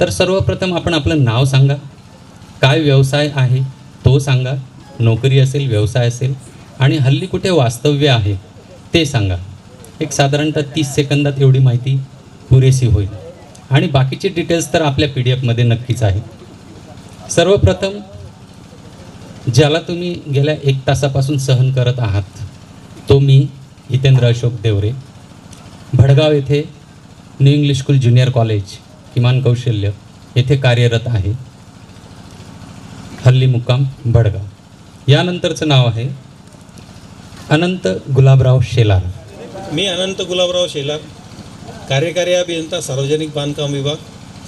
तर सर्वप्रथम आपण आपलं नाव सांगा, काय व्यवसाय आहे तो सांगा, नोकरी असेल, व्यवसाय असेल, आणि हल्ली कुठे वास्तव्य आहे ते सांगा. एक साधारणतः 30 सेकंदात एवढी माहिती पुरेशी होईल. आणि बाकीचे डिटेल्स तर आपल्या PDF मध्ये नक्कीच आहेत. सर्वप्रथम ज्याला तुम्ही गेल्या 1 तासापासून सहन करत आहात तो मी हितेंद्र अशोक देवरे, भडगाव येथे new English school junior college किमान कौशल्य येथे कार्यरत आहे. हल्ली मुक्काम भडगाव. यानंतरचं नाव आहे अनंत गुलाबराव शेलार. मी अनंत गुलाबराव शेलार, कार्यकारी अभियंता सार्वजनिक बांधकाम विभाग,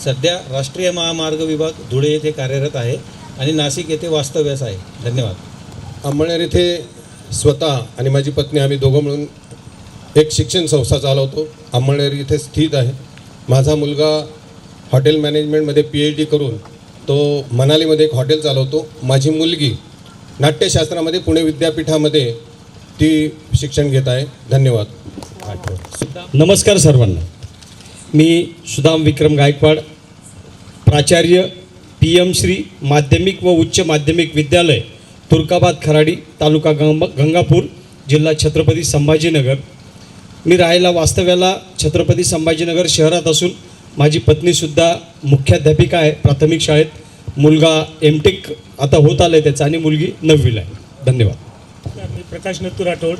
सध्या राष्ट्रीय महामार्ग विभाग धुळे येथे कार्यरत आहे आणि नाशिक येथे वास्तव्यास आहे. धन्यवाद. अंमळनेर येथे स्वतः आणि माझी पत्नी आम्ही दोघं मिळून एक शिक्षण संस्था चालवतो. अंमळनेर इथे स्थित आहे. माझा मुलगा हॉटेल मॅनेजमेंटमध्ये PhD करून तो मनालीमध्ये एक हॉटेल चालवतो. माझी मुलगी नाट्यशास्त्रामध्ये पुणे विद्यापीठामध्ये ती शिक्षण घेत आहे. धन्यवाद. नमस्कार सर्वांना. मी सुदाम विक्रम गायकवाड, प्राचार्य PM श्री माध्यमिक व उच्च माध्यमिक विद्यालय तुर्काबाद खराडी, तालुका गंगापूर, जिल्हा छत्रपती संभाजीनगर. मी राहायला वास्तव्याला छत्रपती संभाजीनगर शहरात असून माझी पत्नीसुद्धा मुख्याध्यापिका आहे प्राथमिक शाळेत. मुलगा MTech आता होत आलं आहे त्याचा आणि मुलगी 9वीला आहे. धन्यवाद. मी प्रकाश नत्तू राठोड.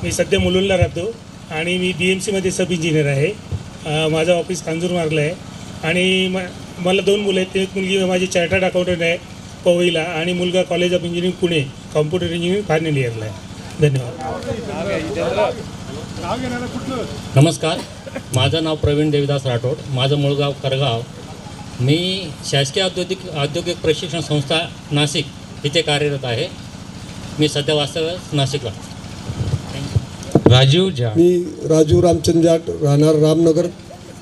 मी सध्या मुलुंडला राहतो आणि मी BMCमध्ये सब इंजिनियर आहे. माझं ऑफिस कांजूरमार्गला आहे आणि मला 2 मुलं आहेत. एक मुलगी माझी चार्टर्ड अकाउंटंट आहे पवईला आणि मुलगा college of engineering Pune computer engineering final इयरला आहे. धन्यवाद. नमस्कार, माझं नाव प्रवीण देविदास राठोड, माझं मूळ गाव करगाव. मी शासकीय औद्योगिक प्रशिक्षण संस्था नाशिक इथे कार्यरत आहे. मी सध्या वास्तव्यास नाशिकला. राजीव झा. मी राजू रामचंद्र जाट, राहणार रामनगर,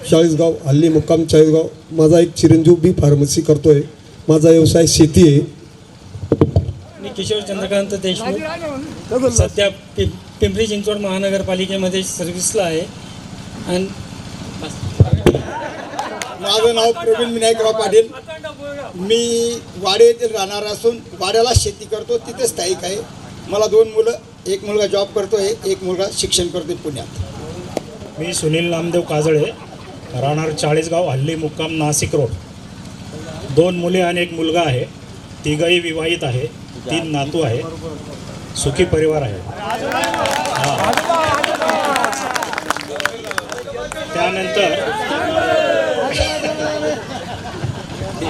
चाळीसगाव, हल्ली मुक्काम चाळीसगाव. माझा एक चिरंजीव B फार्मसी करतोय. माझा व्यवसाय शेती आहे. मी किशोर चंद्रकांत देशमुख, सध्या पिंपरी चिंचवड महानगरपालिकेमध्ये सर्व्हिसला आहे. आणि माझं नाव प्रवीण विनायकराव पाटील. मी वाडे येथील राहणार असून वाड्याला शेती करतो, तिथे स्थायिक आहे. मला 2 मुलं, एक मुलगा जॉब करतो आहे, एक मुलगा शिक्षण करतो पुण्यात. मी सुनील नामदेव काजळे, राहणार चाळीसगाव, हल्ली मुक्काम नाशिक रोड. 2 मुले आणि एक मुलगा आहे. तिघही विवाहित आहे. 3 नातू आहे. सुखी परिवार आहे.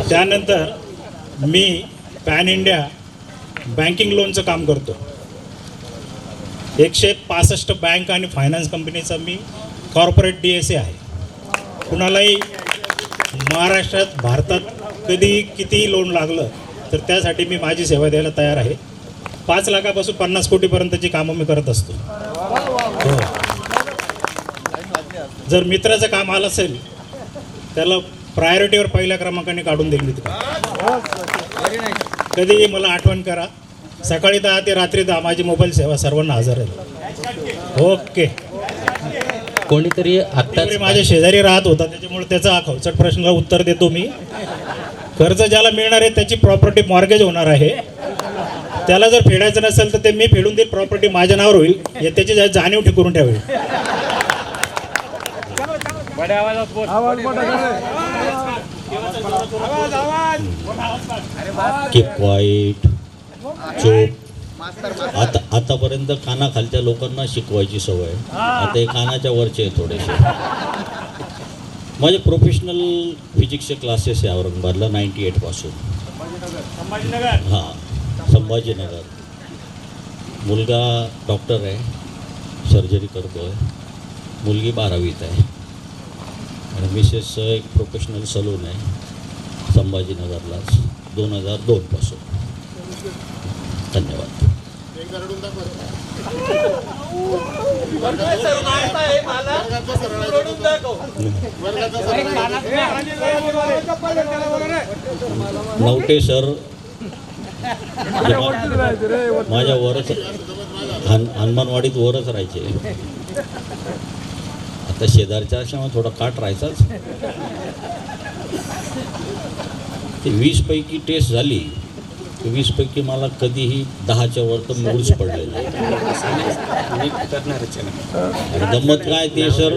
त्यानंतर मी पॅन इंडिया बँकिंग लोनचं काम करतो. 165 बँक आणि फायनान्स कंपनीचा मी कॉर्पोरेट DSA आहे. कुणालाही महाराष्ट्रात भारतात कधी कितीही लोन लागलं तर त्यासाठी मी माझी सेवा द्यायला तयार आहे. 5 लाखापासून 50 कोटीपर्यंतची कामं मी करत असतो. हो. जर मित्राचं काम आलं असेल त्याला प्रायोरिटीवर पहिल्या क्रमांकाने काढून देईल मी. कधीही मला आठवण करा. सकाळी 10 ते रात्री 10 माझी मोबाईल सेवा सर्वांना हजर आहे. ओके. कोणीतरी आत्ताच माझ्या शेजारी राहत होता त्याच्यामुळे त्याचा खवचट प्रश्नाला उत्तर देतो मी. कर्ज ज्याला मिळणार आहे त्याची प्रॉपर्टी मॉर्गेज होणार आहे. त्याला जर फेडायचं नसेल तर ते मी फेडून देईल, प्रॉपर्टी माझ्या नावावर होईल. हे त्याची जाणीव ठीक करून ठेवेल. कीप क्वाईट, चूप. आतापर्यंत कानाखालच्या लोकांना शिकवायची सवय, आता हे कानाच्या वरचे आहे थोडेसे. माझे प्रोफेशनल फिजिक्सचे क्लासेस आहे औरंगाबादला 98 पासून. हां, संभाजीनगर. मुलगा डॉक्टर आहे, सर्जरी करतो आहे. मुलगी 12वीत आहे आणि मिसेसचं एक प्रोफेशनल सलून आहे संभाजीनगरलाच 2002 पासून. धन्यवाद. नवटे सर माझ्या वरच हनुमानवाडीत वरच राहायचे. आता शेजारच्या असल्यामुळे थोडा काट राहायचाच. ते 20पैकी टेस्ट झाली, 20पैकी मला कधीही 10च्या वर तर मूळच पडले नाही. आणि गंमत काय, ते सर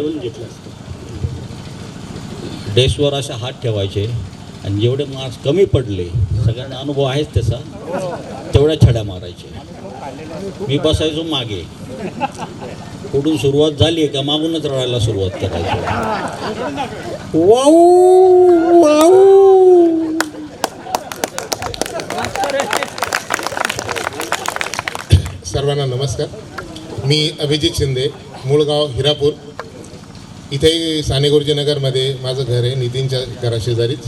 डेस्कवर असे हात ठेवायचे आणि जेवढे मार्क्स कमी पडले, सगळ्यांना अनुभव आहेच त्याचा, तेवढ्या छड्या मारायचे. मी बसायचो मागे, कुठून सुरुवात झाली का मागूनच रडायला सुरुवात करायचो. वाऊ वाऊ. सर्वांना नमस्कार. मी अभिजित शिंदे, मूळ गाव हिरापूर. इथे साने गुरुजीनगरमध्ये माझं घर आहे, नितीनच्या घराशेजारीच.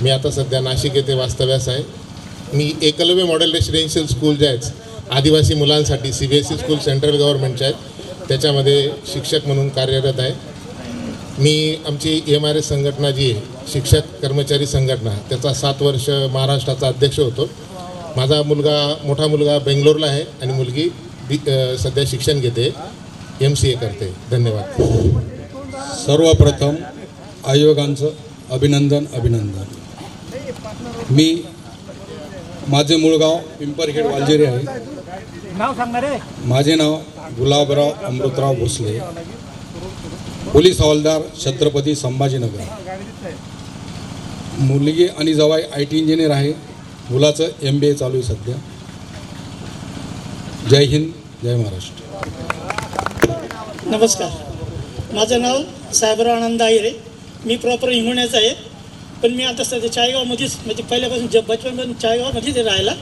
मी आता सध्या नाशिक येथे वास्तव्यास आहे. मी एकलव्य मॉडेल रेसिडेन्शियल स्कूल जे आहेत आदिवासी मुलांसाठी CBSE स्कूल सेंट्रल गव्हर्नमेंटच्या आहेत, त्याच्यामध्ये शिक्षक म्हणून कार्यरत आहे. मी आमची MRS संघटना जी आहे, शिक्षक कर्मचारी संघटना, त्याचा 7 वर्ष महाराष्ट्राचा अध्यक्ष होतो. माझा मोठा मुलगा बेंगलोरला आहे आणि मुलगी सध्या शिक्षण घेते, MCA करते. धन्यवाद. सर्वप्रथम आयोगांचं अभिनंदन. माझे मूळ गाव पिंपरखेड वालजेरी आहे. माझे नाव गुलाबराव अमृतराव भोसले, पोलीस हवालदार छत्रपती संभाजीनगर. मुलगी आणि जवाई IT इंजिनियर आहे. मुलाचं MBA चालू आहे सध्या. जय हिंद, जय महाराष्ट्र. नमस्कार, माझं नाव साहेबराव आनंद आहिरे. मी प्रॉपर हिंगोण्याचा आहे, पण मी आता सध्या चाळीगावमध्येच, म्हणजे पहिल्यापासून बचपनपासून चाळीगावमध्येच राहायला.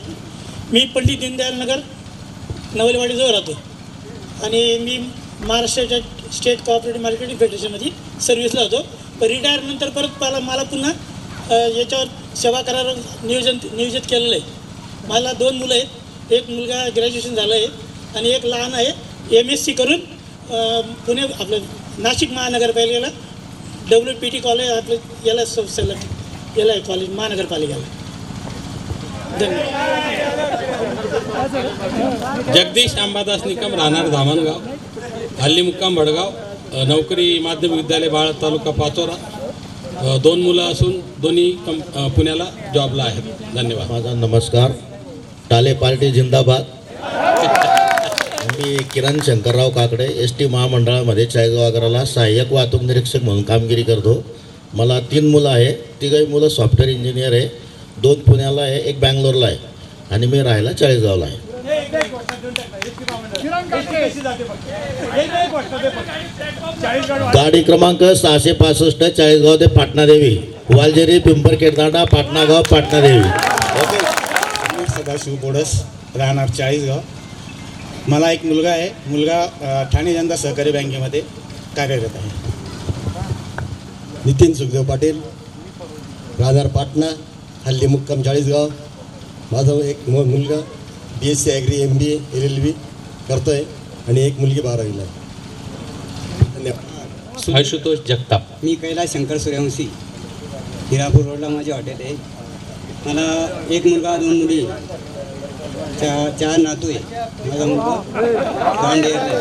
मी पंडित दीनदयाल नगर नवलेवाडीजवळ राहतो आणि मी महाराष्ट्राच्या स्टेट कोऑपरेटिव्ह मार्केटिंग फेडरेशनमध्ये सर्व्हिसला होतो. पण रिटायरनंतर परत मला पुन्हा याच्यावर सेवा करायला नियोजित केलेलं आहे. मला 2 मुलं आहेत. एक मुलगा ग्रॅज्युएशन झालं आहे आणि एक लहान आहे, MSc करून पुणे आपलं नाशिक महानगरपालिकेला WPT कॉलेज आपलं याला याला आहे कॉलेज महानगरपालिकेला. धन्यवाद. जगदीश अंबादास निकम, राहणार धामणगाव, हल्ली मुक्काम भडगाव. नोकरी माध्यमिक विद्यालय बाळ, तालुका पाचोरा. 2 मुलं असून दोन्ही पुण्याला जॉबला आहेत. धन्यवाद. माझा नमस्कार. टाले पार्टी जिंदाबाद. मी किरण शंकरराव काकडे, ST महामंडळामध्ये चाळीसगाव आगाराला सहाय्यक वाहतूक निरीक्षक म्हणून कामगिरी करतो. मला 3 मुलं आहे. 3 मुलं सॉफ्टवेअर इंजिनियर आहे. 2 पुण्याला आहे, 1 बँगलोरला आहे आणि मी राहायला चाळीसगावला आहे. गाडी क्रमांक 665 चाळीसगाव ते पाटणादेवी, वालजेरी, पिंपरखेड तांडा, पाटणागाव, पाटणादेवी. मी सदाशिव बोडस, राहणार चाळीसगाव. मला एक मुलगा आहे. मुलगा ठाणे जनता सहकारी बँकेमध्ये कार्यरत आहे. नितीन सुखदेव पाटील, राहणार पाटणा, हल्ली मुक्काम चाळीसगाव. माझा एक मुलगा BSc ॲग्री MBA LLB करतो आहे आणि एक मुलगी 12वीला आहे. धन्यवाद. आशुतोष जगताप. मी कैलास शंकर सूर्यवंशी, हिरापूर रोडला माझे हॉटेल आहे. मला एक मुलगा 2 मुली, 4 नातू आहे. माझा मुलगा दांडेरला आहे.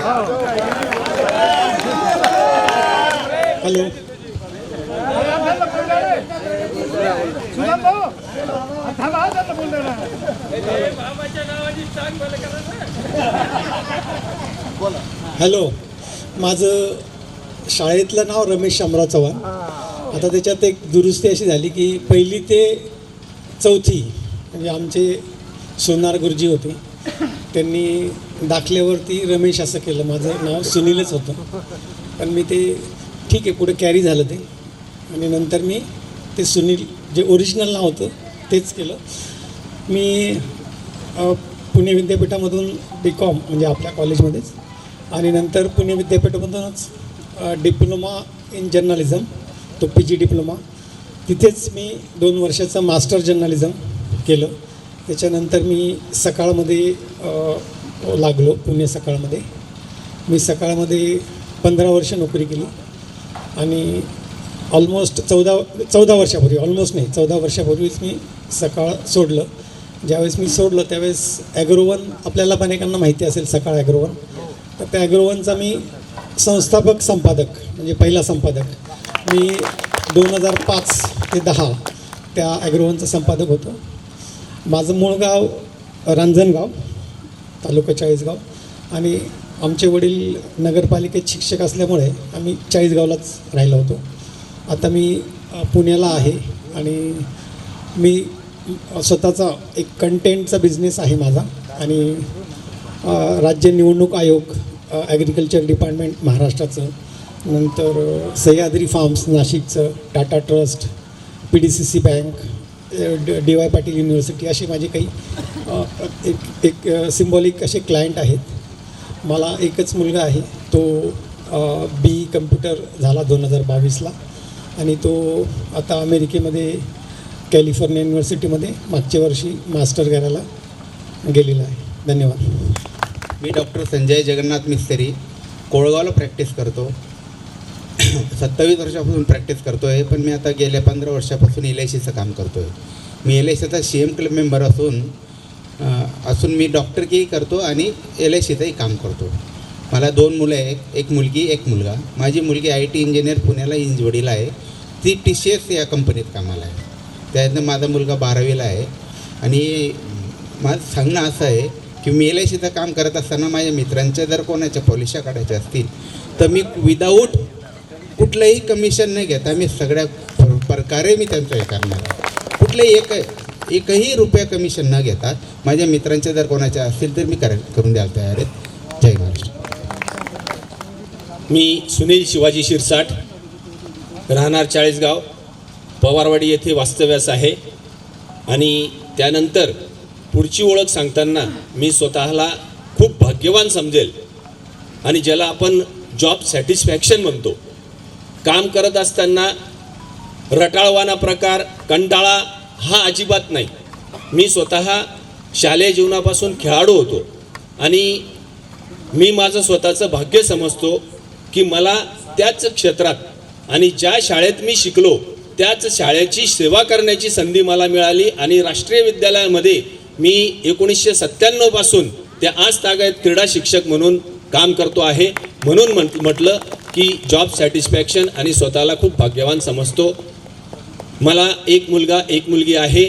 हॅलो, हॅलो, माझं शाळेतलं नाव रमेश शामराव चव्हाण. आता त्याच्यात एक दुरुस्ती अशी झाली की 1ली ते 4थी म्हणजे आमचे सोनार गुरुजी होते, त्यांनी दाखल्यावरती रमेश असं केलं. माझं नाव सुनीलच होतं, पण मी ते ठीक आहे पुढे कॅरी झालं ते, आणि नंतर मी ते सुनील जे ओरिजिनल नाव होतं तेच केलं. मी पुणे विद्यापीठामधून BCom म्हणजे आपल्या कॉलेजमध्येच, आणि नंतर पुणे विद्यापीठामधूनच डिप्लोमा इन जर्नलिझम, तो PG डिप्लोमा, तिथेच मी 2 वर्षाचं मास्टर जर्नलिझम केलं. त्याच्यानंतर मी सकाळमध्ये लागलो, पुणे सकाळमध्ये. मी सकाळमध्ये 15 वर्ष नोकरी केली आणि ऑलमोस्ट 14 वर्षापूर्वी, ऑलमोस्ट नाही 14 वर्षापूर्वीच मी सकाळ सोडलं. ज्यावेळेस मी सोडलं त्यावेळेस ॲग्रोवन, आपल्याला पण एकांना माहिती असेल सकाळ ॲग्रोवन, तर त्या ॲग्रोवनचा मी संस्थापक संपादक म्हणजे पहिला संपादक. मी 2005 ते 10 त्या ॲग्रोवनचा संपादक होतो. माझं मूळ गाव रांजणगाव, तालुका चाळीसगाव, आणि आमचे वडील नगरपालिकेत शिक्षक असल्यामुळे आम्ही चाळीसगावलाच राहिलो होतो. आता मी पुण्याला आहे आणि मी स्वतःचा एक कंटेंटचा बिझनेस आहे माझा. आणि राज्य निवडणूक आयोग, ॲग्रिकल्चर डिपार्टमेंट महाराष्ट्राचं, नंतर सह्याद्री फार्म्स नाशिकचं, Tata trust, PDCC bank, DY Patil university, असे माझे काही एक सिम्बॉलिक असे क्लायंट आहेत. मला एकच मुलगा आहे, तो BE कम्प्युटर झाला 2022ला आणि तो आता अमेरिकेमध्ये कॅलिफोर्निया युनिव्हर्सिटीमध्ये मागच्या वर्षी मास्टर करायला गेलेला आहे. धन्यवाद. मी डॉक्टर संजय जगन्नाथ मिस्त्री, कोळगावला प्रॅक्टिस करतो. 27 वर्षापासून प्रॅक्टिस करतो आहे, पण मी आता गेल्या 15 वर्षापासून LICचं काम करतो आहे. मी LICचा CM क्लब मेंबर असून मी डॉक्टरकीही करतो आणि LICचंही काम करतो. मला 2 मुलं आहेत, एक मुलगी एक मुलगा. माझी मुलगी IT इंजिनियर पुण्याला इंजवडीला आहे, ती TCS या कंपनीत कामाला आहे. त्यातनं माझा मुलगा 12वीला आहे. आणि माझं सांगणं असं आहे की मी LICचं काम करत असताना माझ्या मित्रांच्या जर कोणाच्या पॉलिशा काढायच्या असतील तर मी विदाऊट कुठलंही कमिशन न घेता मी सगळ्या प्रकारे मी त्यांचं हे करणार. कुठलंही एकही रुपया कमिशन न घेता माझ्या मित्रांच्या जर कोणाच्या असतील तर मी करून द्यायला तयार आहेत. जय महाराष्ट्र. मी सुनील शिवाजी शिरसाट, राहणार चाळीसगाव, पवारवाडी येथे वास्तव्यास आहे. आणि त्यानंतर पुढची ओळख सांगताना मी स्वतःला खूप भाग्यवान समजेल आणि ज्याला आपण जॉब सॅटिस्फॅक्शन म्हणतो. काम करत असताना रटाळवाना प्रकार, कंटाळा हा अजिबात नाही. मी स्वतः शालेय जीवनापासून खेळाडू होतो आणि मी माझं स्वतःचं भाग्य समजतो की मला त्याच क्षेत्रात आणि ज्या शाळेत मी शिकलो त्याच शाळेची सेवा करण्याची संधी मला मिळाली. आणि राष्ट्रीय विद्यालयामध्ये मी 1997 पासून ते आज तागायत क्रीडा शिक्षक म्हणून काम करतो आहे. म्हणून म्हटलं की जॉब सॅटिस्फॅक्शन आणि स्वतःला खूप भाग्यवान समजतो. मला एक मुलगा एक मुलगी आहे,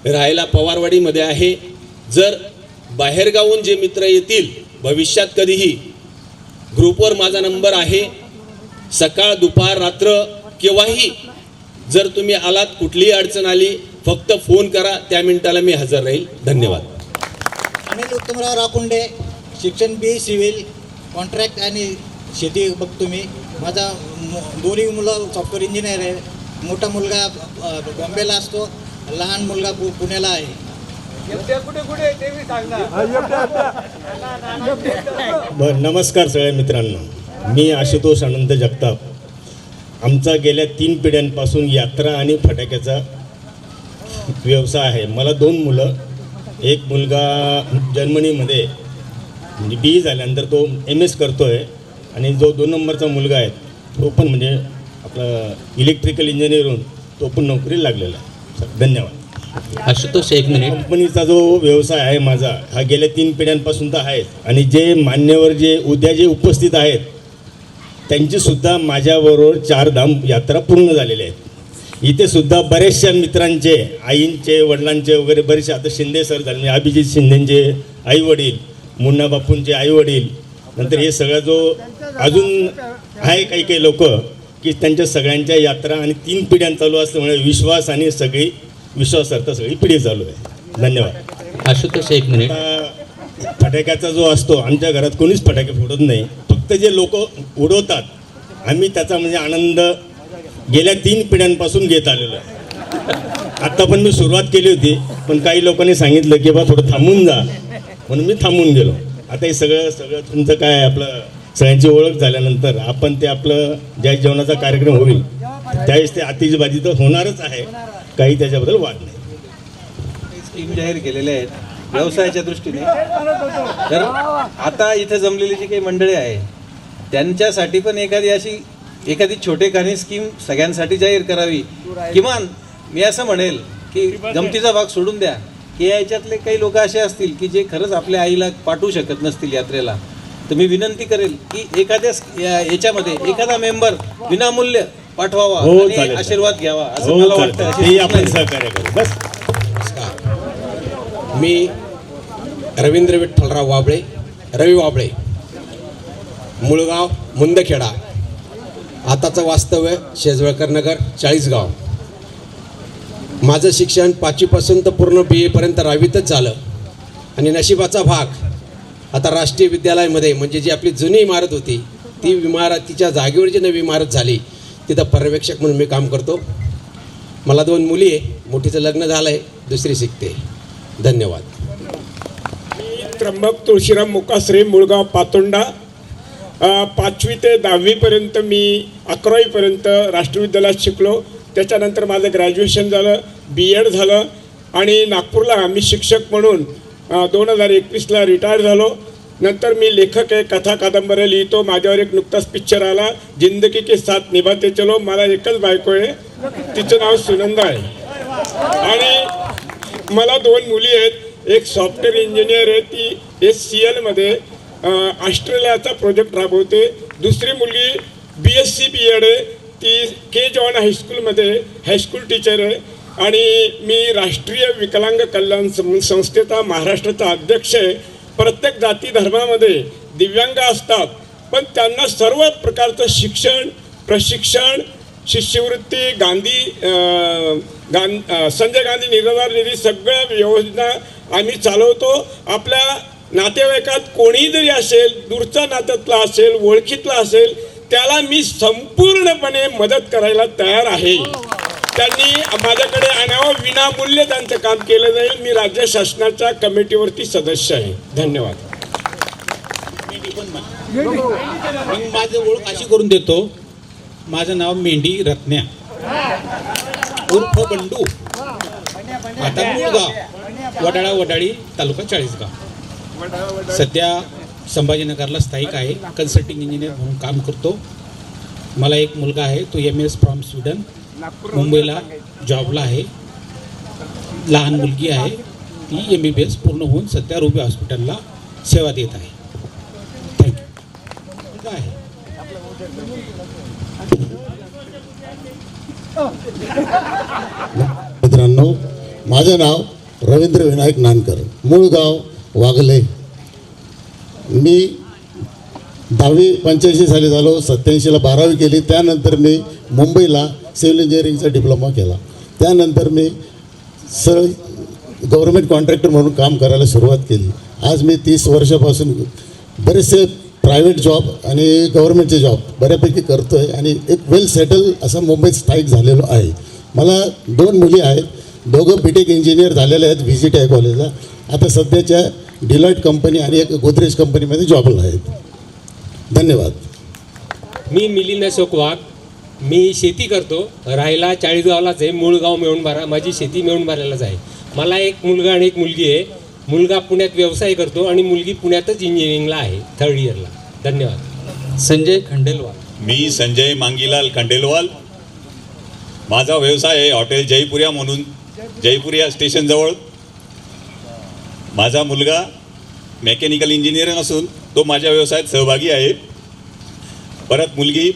राहायला पवारवाडीमध्ये आहे. जर बाहेरगावून जे मित्र येतील भविष्यात कधीही, ग्रुपवर माझा नंबर आहे. सकाळ दुपार रात्र केव्हाही जर तुम्ही आलात, कुठलीही अडचण आली, फक्त फोन करा, त्या मिनिटाला मी हजर राहील. धन्यवाद. अनिल उत्तमराव राकुंडे, शिक्षण BE सिव्हिल, कॉन्ट्रॅक्ट आणि शेती बघतो मी. माझा दोन्ही मुलं सॉफ्टवेअर इंजिनियर आहे. मोठा मुलगा बॉम्बेला असतो, लहान मुलगा पुण्याला आहे. नमस्कार सगळ्या मित्रांनो, मी आशुतोष अनंत जगताप. आमचा गेल्या 3 पिढ्यांपासून यात्रा आणि फटाक्याचा व्यवसाय आहे. मला 2 मुलं, एक मुलगा जर्मनीमध्ये म्हणजे BE झाल्यानंतर तो MS करतो आहे आणि जो 2 नंबरचा मुलगा आहे तो पण म्हणजे आपलं इलेक्ट्रिकल इंजिनियर होऊन तो पण नोकरीला लागलेला आहे. धन्यवाद. आशुतोष, 1 मिनिट. कंपनीचा जो व्यवसाय आहे माझा हा गेल्या 3 पिढ्यांपासून तर आहे. आणि जे मान्यवर जे उद्या जे उपस्थित आहेत त्यांचीसुद्धा माझ्याबरोबर 4 धाम यात्रा पूर्ण झालेल्या आहेत. इथे सुद्धा बरेचशा मित्रांचे, आईंचे, वडिलांचे वगैरे बरेचसे, आता शिंदे सर झाले म्हणजे अभिजित शिंदेंचे आईवडील, मुन्ना बापूंचे आईवडील, नंतर हे सगळं जो अजून आहे काही काही लोक की त्यांच्या सगळ्यांच्या यात्रा आणि 3 पिढ्या चालू असल्यामुळे विश्वास आणि सगळी विश्वासार्थ सगळी पिढी चालू आहे. धन्यवाद. आशुतोष, 1 मिनिट. फटाक्याचा जो असतो, आमच्या घरात कोणीच फटाके फोडत नाही, फक्त जे लोक उडवतात आम्ही त्याचा म्हणजे आनंद गेल्या 3 पिढ्यांपासून घेत आलेलो आहे. आत्ता पण मी सुरुवात केली होती, पण काही लोकांनी सांगितलं की बा थोडं थांबून जा, म्हणून मी थांबून गेलो. आता हे सगळं तुमचं काय आपलं सगळ्यांची ओळख झाल्यानंतर आपण ते आपलं ज्या जेवणाचा कार्यक्रम होईल त्यावेळेस ते आतिषबाजी तर होणारच आहे, काही त्याच्याबद्दल वाद नाही. स्कीम जाहीर केलेल्या आहेत व्यवसायाच्या दृष्टीने. तर आता इथं जमलेली जी काही मंडळी आहे त्यांच्यासाठी पण एखादी छोटेखानी स्कीम सगळ्यांसाठी जाहीर करावी. किमान मी असं म्हणेल की गमतीचा भाग सोडून द्या की याच्यातले काही लोक असे असतील की जे खरंच आपल्या आईला पाठवू शकत नसतील यात्रेला, तर मी विनंती करेल की एखाद्या याच्यामध्ये एखादा मेंबर विनामूल्य पाठवावा हो, आणि चालेल. आशीर्वाद घ्यावा असं हो, मला चालेल. वाटतं. तेही आपण सहकार्य करू. बस. मी रवींद्र विठ्ठलराव वाबळे, रवी वाबळे, मुळगाव मुंदखेडा, आताचं वास्तव्य शेजवळकर नगर, चाळीसगाव. माझं शिक्षण 5वीपासून तर पूर्ण BA पर्यंत 10वीतच झालं आणि नशिबाचा भाग आता राष्ट्रीय विद्यालयामध्ये म्हणजे जी आपली जुनी इमारत होती ती इमारतीच्या जागेवर जी नवी इमारत झाली तिथं पर्यवेक्षक म्हणून मी काम करतो. मला 2 मुली आहे, मोठीचं लग्न झालं आहे, दुसरी शिकते. धन्यवाद. त्र्यंबक तुळशीराम मुकासरे, मुळगाव पातोंडा. 5वी ते 10वीपर्यंत मी 11वीपर्यंत राष्ट्रीय विद्यालयात शिकलो. त्याच्यानंतर माझं ग्रॅज्युएशन झालं, BEd झालं आणि नागपूरला मी शिक्षक म्हणून 2021ला रिटायर झालो. नंतर मी लेखक आहे, कथा कादंबऱ्या लिहितो. माझ्यावर एक नुकताच पिक्चर आला, जिंदगी के साथ निभाते चलो. मला एकच बायको आहे, तिचं नाव सुनंदा आहे आणि मला 2 मुली आहेत. एक सॉफ्टवेअर इंजिनियर आहे, ती SCLमध्ये ऑस्ट्रेलियाचा प्रोजेक्ट राबवते. दुसरी मुलगी BSc BEd आहे, ती के जॉन हायस्कूलमध्ये हायस्कूल टीचर आहे आणि मी राष्ट्रीय विकलांग कल्याण संस्थेचा महाराष्ट्राचा अध्यक्ष आहे. प्रत्येक जाती धर्मामध्ये दिव्यांग असतात, पण त्यांना सर्व प्रकारचं शिक्षण, प्रशिक्षण, शिष्यवृत्ती, संजय गांधी निराधार निधी सगळ्या योजना आम्ही चालवतो. आपल्या नातेवाईकात कोणी जरी असेल, दूरचा नात्यातला असेल, ओळखीतला असेल, त्याला मी संपूर्णपणे मदत करायला तयार आहे. त्यांनी माझ्याकडे आणावं, विनामूल्य त्यांचं काम केलं जाईल. मी राज्य शासनाच्या कमिटीवरती सदस्य आहे. धन्यवाद. मी माझं ओळख अशी करून देतो. माझं नाव मेंढी रत्न्या उर्फ बंडू, आता मुळगाव, वडाळी तालुका चाळीसगाव. सध्या संभाजीनगरला स्थायिक आहे, कन्सल्टिंग इंजिनियर म्हणून काम करतो. मला एक मुलगा आहे, तो MS फ्रॉम स्वीडन, मुंबईला जॉबला आहे. लहान मुलगी आहे, ती MBBS पूर्ण होऊन सध्या रुबी हॉस्पिटलला सेवा देत आहे. थँक्यू. आहे मित्रांनो, माझं नाव रवींद्र विनायक नानकर, मूळ गाव वाघले. मी 10वी 85 साली झालो, 87ला 12वी केली. त्यानंतर मी मुंबईला सिव्हिल इंजिनिअरिंगचा डिप्लोमा केला. त्यानंतर मी सरळ गव्हर्नमेंट कॉन्ट्रॅक्टर म्हणून काम करायला सुरुवात केली. आज मी 30 वर्षापासून बरेचसे प्रायव्हेट जॉब आणि गव्हर्नमेंटचे जॉब बऱ्यापैकी करतो आहे आणि एक वेल सेटल असं मुंबईत स्थायिक झालेलो आहे. मला 2 मुली आहेत, दोघं BTech इंजिनियर झालेले आहेत VGTI कॉलेजला. आता सध्याच्या डिलॉइट कंपनी आणि एक गोदरेज कंपनीमध्ये जॉबला आहेत. धन्यवाद. मी मिलिंद अशोक वाघ, मी शेती करतो, राहायला चाळीसगावलाच आहे. मूळ गाव मेहुणबारा, माझी शेती मेहुणबारालाच आहे. मला एक मुलगा आणि एक मुलगी आहे. मुलगा पुण्यात व्यवसाय करतो आणि मुलगी पुण्यातच इंजिनिअरिंगला आहे, 3rd इयरला. धन्यवाद. संजय खंडेलवाल. मी संजय मांगीलाल खंडेलवाल. माझा व्यवसाय आहे हॉटेल जयपुरिया म्हणून, जयपुरिया स्टेशनजवळ. माझा मुलगा मेकॅनिकल इंजिनियर असून तो माझ्या व्यवसायात सहभागी आहे. परत मुलगी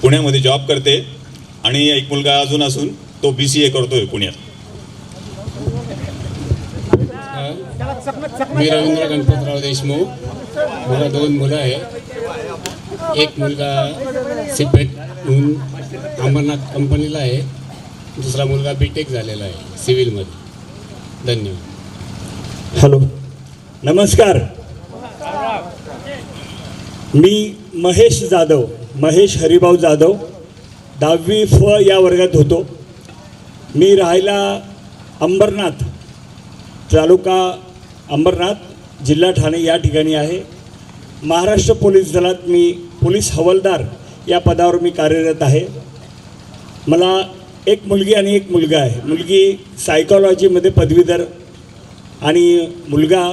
पुण्यामध्ये जॉब करते आणि एक मुलगा अजून असून तो BCA करतोय पुण्यात. मी रवींद्र गणपतराव देशमुख. मला 2 मुलं आहेत. एक मुलगा सिपेट म्हणून अंबरनाथ कंपनीला आहे, दुसरा मुलगा BTech झालेला आहे सिव्हिलमध्ये. धन्यवाद. हॅलो, नमस्कार. मी महेश जाधव, महेश हरिभाऊ जाधव, 10वी F या वर्गात होतो. मी राहायला अंबरनाथ, तालुका अंबरनाथ, जिल्हा ठाणे या ठिकाणी आहे. महाराष्ट्र पोलीस दलात मी पोलीस हवालदार या पदावर मी कार्यरत आहे. मला एक मुलगी आणि एक मुलगा आहे. मुलगी सायकॉलॉजीमध्ये पदवीधर आणि मुलगा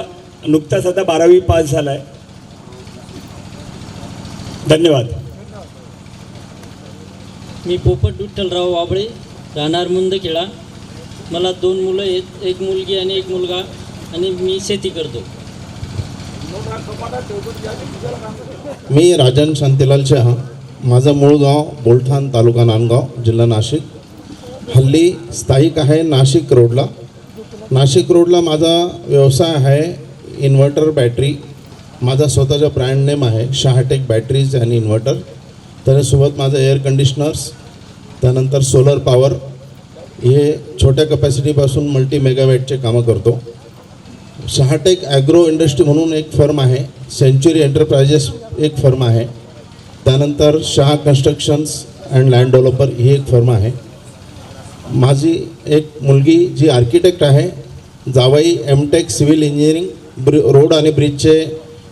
नुकताच आता 12वी पास झाला आहे. धन्यवाद. मी पोपट विठ्ठलराव वाबळे, राहणार मुंदखेडा. मला 2 मुलं आहेत, एक मुलगी आणि एक मुलगा, आणि मी शेती करतो. मी राजन शांतीलाल शहा, माझं मूळ गाव बोलठाण, तालुका नांदगाव, जिल्हा नाशिक. हल्ली स्थायिक आहे नाशिक रोडला. नाशिक रोडला माझा व्यवसाय आहे इन्व्हर्टर बॅटरी. माझा स्वतःचा ब्रँड नेम आहे शहाटेक बॅटरीज आणि इन्व्हर्टर. त्याच्यासोबत माझं एअर कंडिशनर्स, त्यानंतर सोलर पॉवर, हे छोट्या कपॅसिटीपासून मल्टी मेगावॅटचे कामं करतो. शहाटेक ॲग्रो इंडस्ट्री म्हणून एक फर्म आहे, सेंच्युरी एंटरप्राइजेस एक फर्म आहे, त्यानंतर Shah constructions and land developer ही एक फर्म आहे. माझी एक मुलगी जी आर्किटेक्ट आहे, जावई एमटेक सिव्हिल इंजिनिअरिंग, रोड आणि ब्रिजचे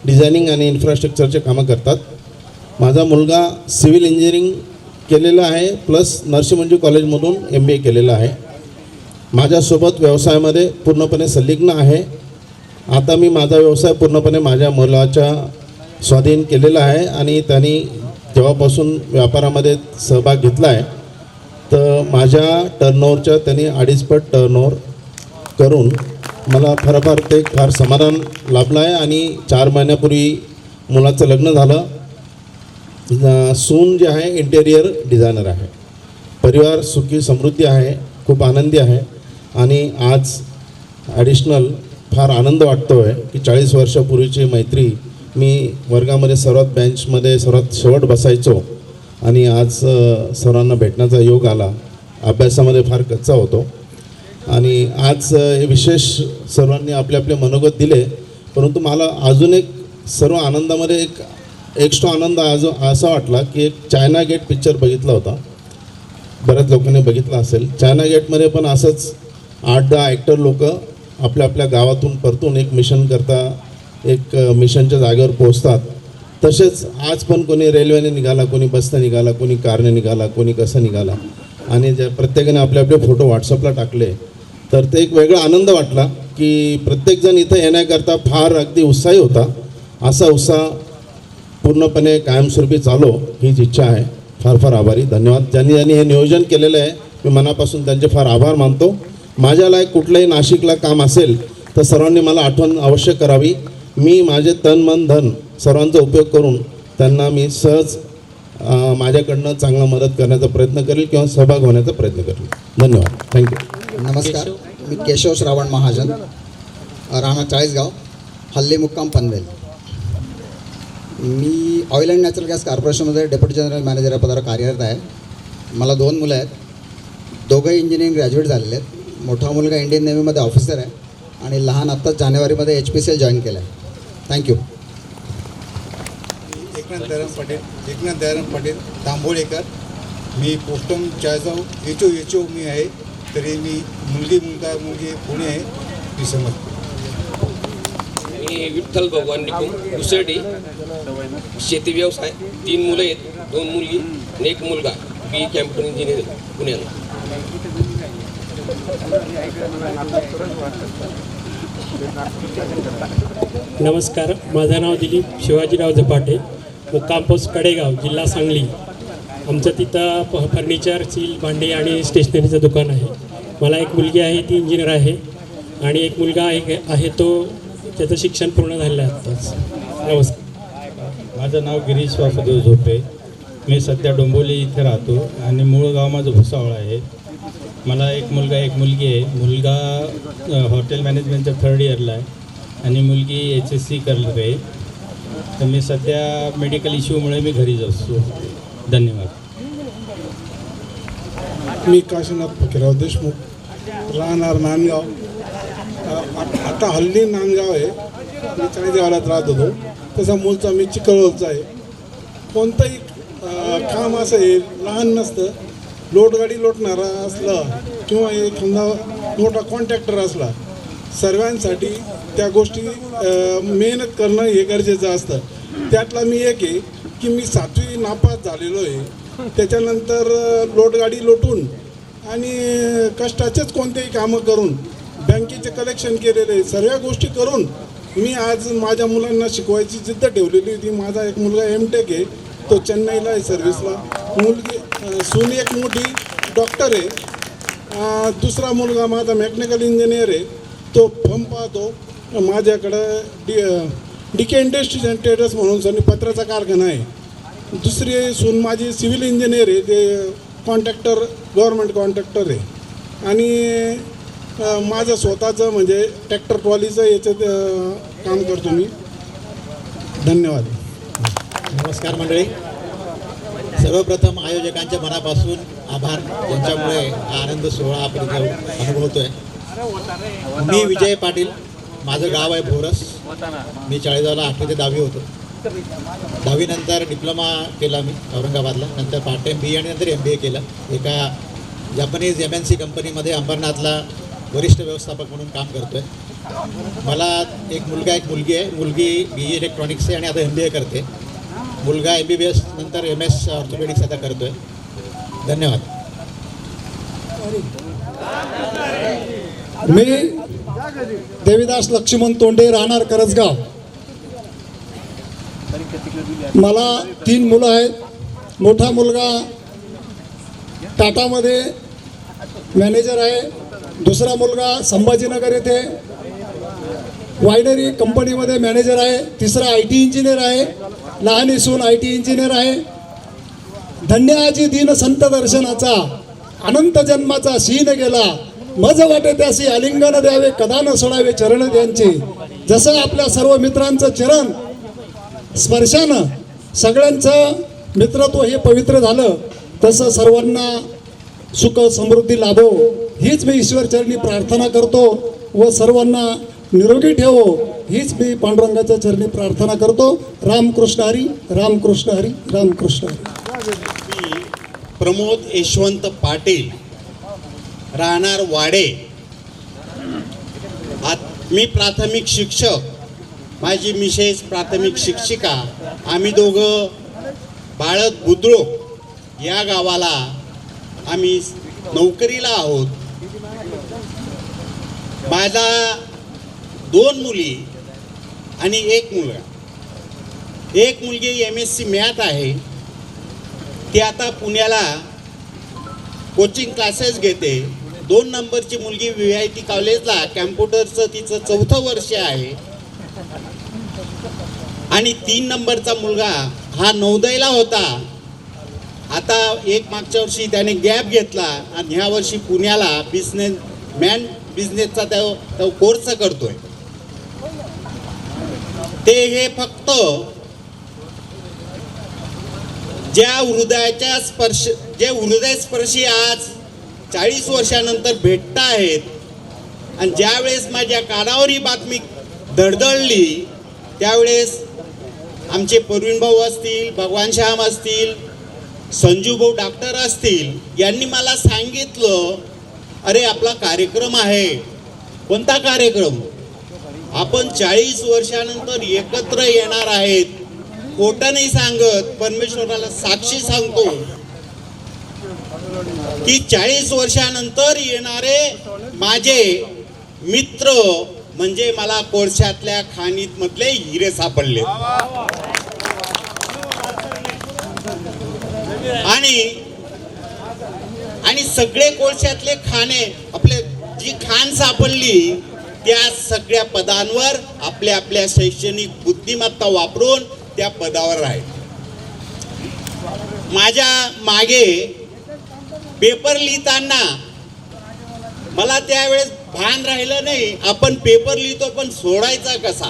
डिझायनिंग आणि इन्फ्रास्ट्रक्चरचे कामं करतात. माझा मुलगा सिव्हिल इंजिनिअरिंग केलेलं आहे प्लस नरसी मंजू कॉलेजमधून MBA केलेलं आहे. माझ्यासोबत व्यवसायामध्ये पूर्णपणे संलग्न आहे. आता मी माझा व्यवसाय पूर्णपणे माझ्या मुलाच्या स्वाधीन केलेला आहे आणि त्यांनी जेव्हापासून व्यापारामध्ये सहभाग घेतला आहे तर माझ्या टर्नओव्हरच्या त्यांनी 2.5 पट टर्नओव्हर करून मला फार समाधान लाभलं आहे. आणि 4 महिन्यापूर्वी मुलाचं लग्न झालं. सून जे आहे इंटेरियर डिझायनर आहे. परिवार सुखी समृद्धी आहे, खूप आनंदी आहे. आणि आज ॲडिशनल फार आनंद वाटतो आहे की 40 वर्षापूर्वीची मैत्री, मी वर्गामध्ये सर्वात बेंचमध्ये सर्वात शेवट बसायचो आणि आज सर्वांना भेटण्याचा योग आला. अभ्यासामध्ये फार कच्चा होतो आणि आज हे विशेष सर्वांनी आपले आपले मनोगत दिले. परंतु मला अजून एक सर्व आनंदामध्ये एक एक्स्ट्रा आनंद असा वाटला की एक चायना गेट पिक्चर बघितला होता, बऱ्याच लोकांनी बघितला असेल. चायना गेटमध्ये पण असंच 8-10 ॲक्टर लोक आपल्या आपल्या गावातून परतून एक मिशन करता एक मिशनच्या जागेवर पोहोचतात. तसेच आज पण कोणी रेल्वेने निघाला, कोणी बसने निघाला, कोणी कारने निघाला, कोणी कसं निघाला आणि ज्या प्रत्येकाने आपले आपले फोटो व्हॉट्सअपला टाकले तर ते एक वेगळा आनंद वाटला की प्रत्येकजण इथं येण्याकरता फार अगदी उत्साही होता. असा उत्साह पूर्णपणे कायमस्वरूपी चालो हीच इच्छा आहे. फार आभारी, धन्यवाद. ज्यांनी हे नियोजन केलेलं आहे मी मनापासून त्यांचे फार आभार मानतो. माझ्याला कुठलंही नाशिकला काम असेल तर सर्वांनी मला आठवण अवश्य करावी. मी माझे तन मन धन सर्वांचा उपयोग करून त्यांना मी सहज माझ्याकडनं चांगला मदत करण्याचा प्रयत्न करेल किंवा सहभाग होण्याचा प्रयत्न करेल. धन्यवाद. थँक्यू. नमस्कार, मी केशव श्रावण महाजन, राहणार चाळीसगाव, हल्ली मुक्काम पनवेल. मी ऑइल अँड नॅचरल गॅस कॉर्पोरेशनमध्ये डेप्युटी जनरल मॅनेजर या पदावर कार्यरत आहे. मला 2 मुलं आहेत, दोघंही इंजिनिअरिंग ग्रॅज्युएट झालेले आहेत. मोठा मुलगा इंडियन नेव्हीमध्ये ऑफिसर आहे आणि लहान आत्ताच जानेवारीमध्ये HPCL जॉईन केलं आहे. थँक्यू. एकनाथ दयाराम पटेल तांबोळेकर. मी पोस्टम चाळीसगाव HO मी आहे. तरी मी मुलगी पुणे आहे. मी समजतो. मी विठ्ठल भगवान निकुम उसर्डी, शेती व्यवसाय, 3 मुलं आहेत, 2 मुलगी आणि 1 मुलगा, BE कॅम्प्युटर इंजिनियर पुण्याला. नमस्कार, माझं नाव दिलीप शिवाजीराव झपाटे, मुक्काम पोस्ट कडेगाव, जिल्हा सांगली. आमचं तिथं फर्निचर, सील, भांडी आणि स्टेशनरीचं दुकान आहे. मला एक मुलगी आहे, ती इंजिनियर आहे आणि एक मुलगा आहे तो त्याचं शिक्षण पूर्ण झालेलं आहे आत्ताच. नमस्कार. माझं नाव गिरीश वासुदेव झोपे. मी सध्या डोंबिवली इथे राहतो आणि मूळ गाव माझं भुसावळ आहे. मला एक मुलगा एक मुलगी आहे. मुलगा हॉटेल मॅनेजमेंटच्या 3rd इयरला आहे आणि मुलगी HSC करत आहे. तर मी सध्या मेडिकल इश्यूमुळे मी घरीच असतो. धन्यवाद. मी काशीनाथ फकीरराव देशमुख, राहणार नांदगाव. आता हल्ली नांदगाव आहे, मी चाळीसगावात राहत होतो. तसा मूळचा मी चिखलचा आहे. कोणतंही काम असं आहे लहान नसतं. लोटगाडी लोटणारा असला किंवा एखादा मोठा कॉन्ट्रॅक्टर असला, सर्वांसाठी त्या गोष्टी मेहनत करणं हे गरजेचं असतं. त्यातला मी एक आहे की मी 7वी नापास झालेलो आहे. त्याच्यानंतर लोटगाडी लोटून आणि कष्टाचेच कोणतेही कामं करून बँकेचे कलेक्शन केलेले सर्व गोष्टी करून मी आज माझ्या मुलांना शिकवायची जिद्द ठेवलेली होती. माझा एक मुलगा MTech आहे, तो चेन्नईला आहे सर्व्हिसला. मुलगी सून एक मोठी डॉक्टर आहे. दुसरा मुलगा माझा मेकॅनिकल इंजिनियर आहे, तो फर्म पाहतो. माझ्याकडं DK इंडस्ट्रीज अँड ट्रेडर्स म्हणून पत्राचा कारखाना आहे. दुसरी सून माझी सिव्हिल इंजिनियर आहे, ते कॉन्ट्रॅक्टर, गव्हर्नमेंट कॉन्ट्रॅक्टर आहे. आणि माझं स्वतःचं म्हणजे ट्रॅक्टर ट्रॉलीचं याच्यात काम करतो मी. धन्यवाद. नमस्कार मंडळी. सर्वप्रथम आयोजकांच्या मनापासून आभार, ज्यांच्यामुळे हा आनंद सोहळा आपण इथे अनुभवतोय. मी विजय पाटील, माझं गाव आहे भोरस. मी 40गावला 8वी ते 10वी होतो. 10वी नंतर डिप्लोमा केला मी औरंगाबादला, नंतर पार्ट टाईम BA आणि नंतर MBA केलं. एका जपानीज MNC कंपनीमध्ये अंबरनाथला वरिष्ठ व्यवस्थापक म्हणून काम करतो आहे. मला एक मुलगा एक मुलगी आहे. मुलगी BE इलेक्ट्रॉनिक्स आहे आणि आता MBA करते. मुलगा MBBS नंतर MS ऑर्थोपेडिक्स आता करतो आहे. धन्यवाद. मी देवीदास लक्ष्मण तोंडे, राहणार करजगाव. मला 3 मुलं आहेत. मोठा मुलगा टाटामध्ये मॅनेजर आहे. दुसरा मुलगा संभाजीनगर येथे वायनरी कंपनीमध्ये मॅनेजर आहे. तिसरा IT इंजिनियर आहे. लहानी सून IT इंजिनियर आहे. धन्य आजी दीन संत दर्शनाचा, अनंत जन्माचा सीन गेला, मज वाटे त्यासी आलिंगन द्यावे, कदा न सोडावे चरण त्यांचे. जसं आपल्या सर्व मित्रांचं चरण स्पर्शानं सगळ्यांचं मित्रत्व हे पवित्र झालं, तसं सर्वांना सुख समृद्धी लाभो हीच मी ईश्वरचरणी प्रार्थना करतो व सर्वांना निरोगी ठेवो हीच मी पांडुरंगाच्या चरणी प्रार्थना करतो. रामकृष्ण हरी, रामकृष्ण हरी, रामकृष्ण हरी. प्रमोद यशवंत पाटील, राहणार वाडे. मी प्राथमिक शिक्षक, माझी मिसेस प्राथमिक शिक्षिका. आम्ही दोघं बाळद बुद्रुक या गावाला आम्ही नोकरीला आहोत. माझा 2 मुली आणि 1 मुलगा. एक मुलगी MSc मॅथ आहे, ती आता पुण्याला कोचिंग क्लासेस घेते. 2 नंबरची मुलगी VIT कॉलेजला कॅम्प्युटरचं तिचं 4थं वर्ष आहे. आणि 3 नंबरचा मुलगा हा नवोदयला होता. आता मागच्या वर्षी त्याने गॅप घेतला आणि ह्या वर्षी पुण्याला बिझनेसचा तो कोर्स करतोय. ते हे फक्त जे हृदयस्पर्शी आज 40 वर्षानंतर भेटत आहेत. आणि ज्यावेळेस माझ्या कानावर ही बातमी धडधडली त्यावेळेस आमचे परवीन भाऊ असतील, भगवान श्याम असतील, संजू भाऊ डॉक्टर असतील, यांनी मला सांगितलं, अरे आपला कार्यक्रम आहे. कोणता कार्यक्रम? आपण 40 वर्षानंतर एकत्र येणार आहेत. खोटं नाही सांगत, परमेश्वराला साक्षी सांगतो की 40 वर्षानंतर येणारे माझे मित्र म्हणजे मला कोळशातल्या खाणीत मधले हिरे सापडले. आणि सगळे कोळशातले खाणे आपले जी खाण सापडली त्या सगळ्या पदांवर आपल्या शैक्षणिक बुद्धिमत्ता वापरून त्या पदावर आहे. माझ्या मागे पेपर लिहिताना मला त्यावेळेस भान राहिलं नाही, आपण पेपर लिहितो पण सोडायचा कसा.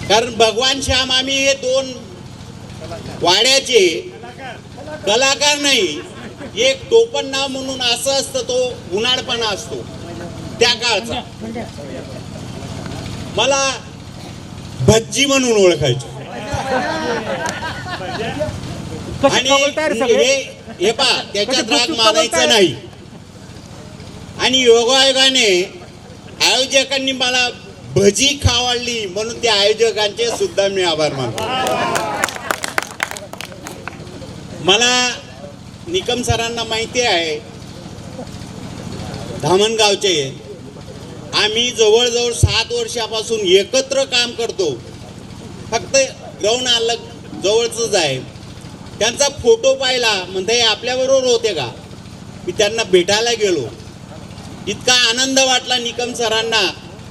कारण भगवान श्याम आम्ही हे 2 वाड्याचे कलाकार नाही. एक टोपण नाव म्हणून असं असतं, तो उन्हाळपणा असतो त्या काळचा. मला भज्जी म्हणून ओळखायचो. आणि हे पा त्याच्यात राग मानायचा नाही. आणि योगायोगाने आयोजकांनी मला भजी खावाळली म्हणून त्या आयोजकांचे सुद्धा मी आभार मानतो. मला निकम सरांना माहिती आहे, धामणगावचे. आम्ही जवळजवळ 7 वर्षापासून एकत्र काम करतो. फक्त ग्राउंड अलग जवळच आहे. त्यांचा फोटो पाहिला, म्हणते आपल्याबरोबर होते का? मी त्यांना भेटायला गेलो. इतका आनंद वाटला निकम सरांना,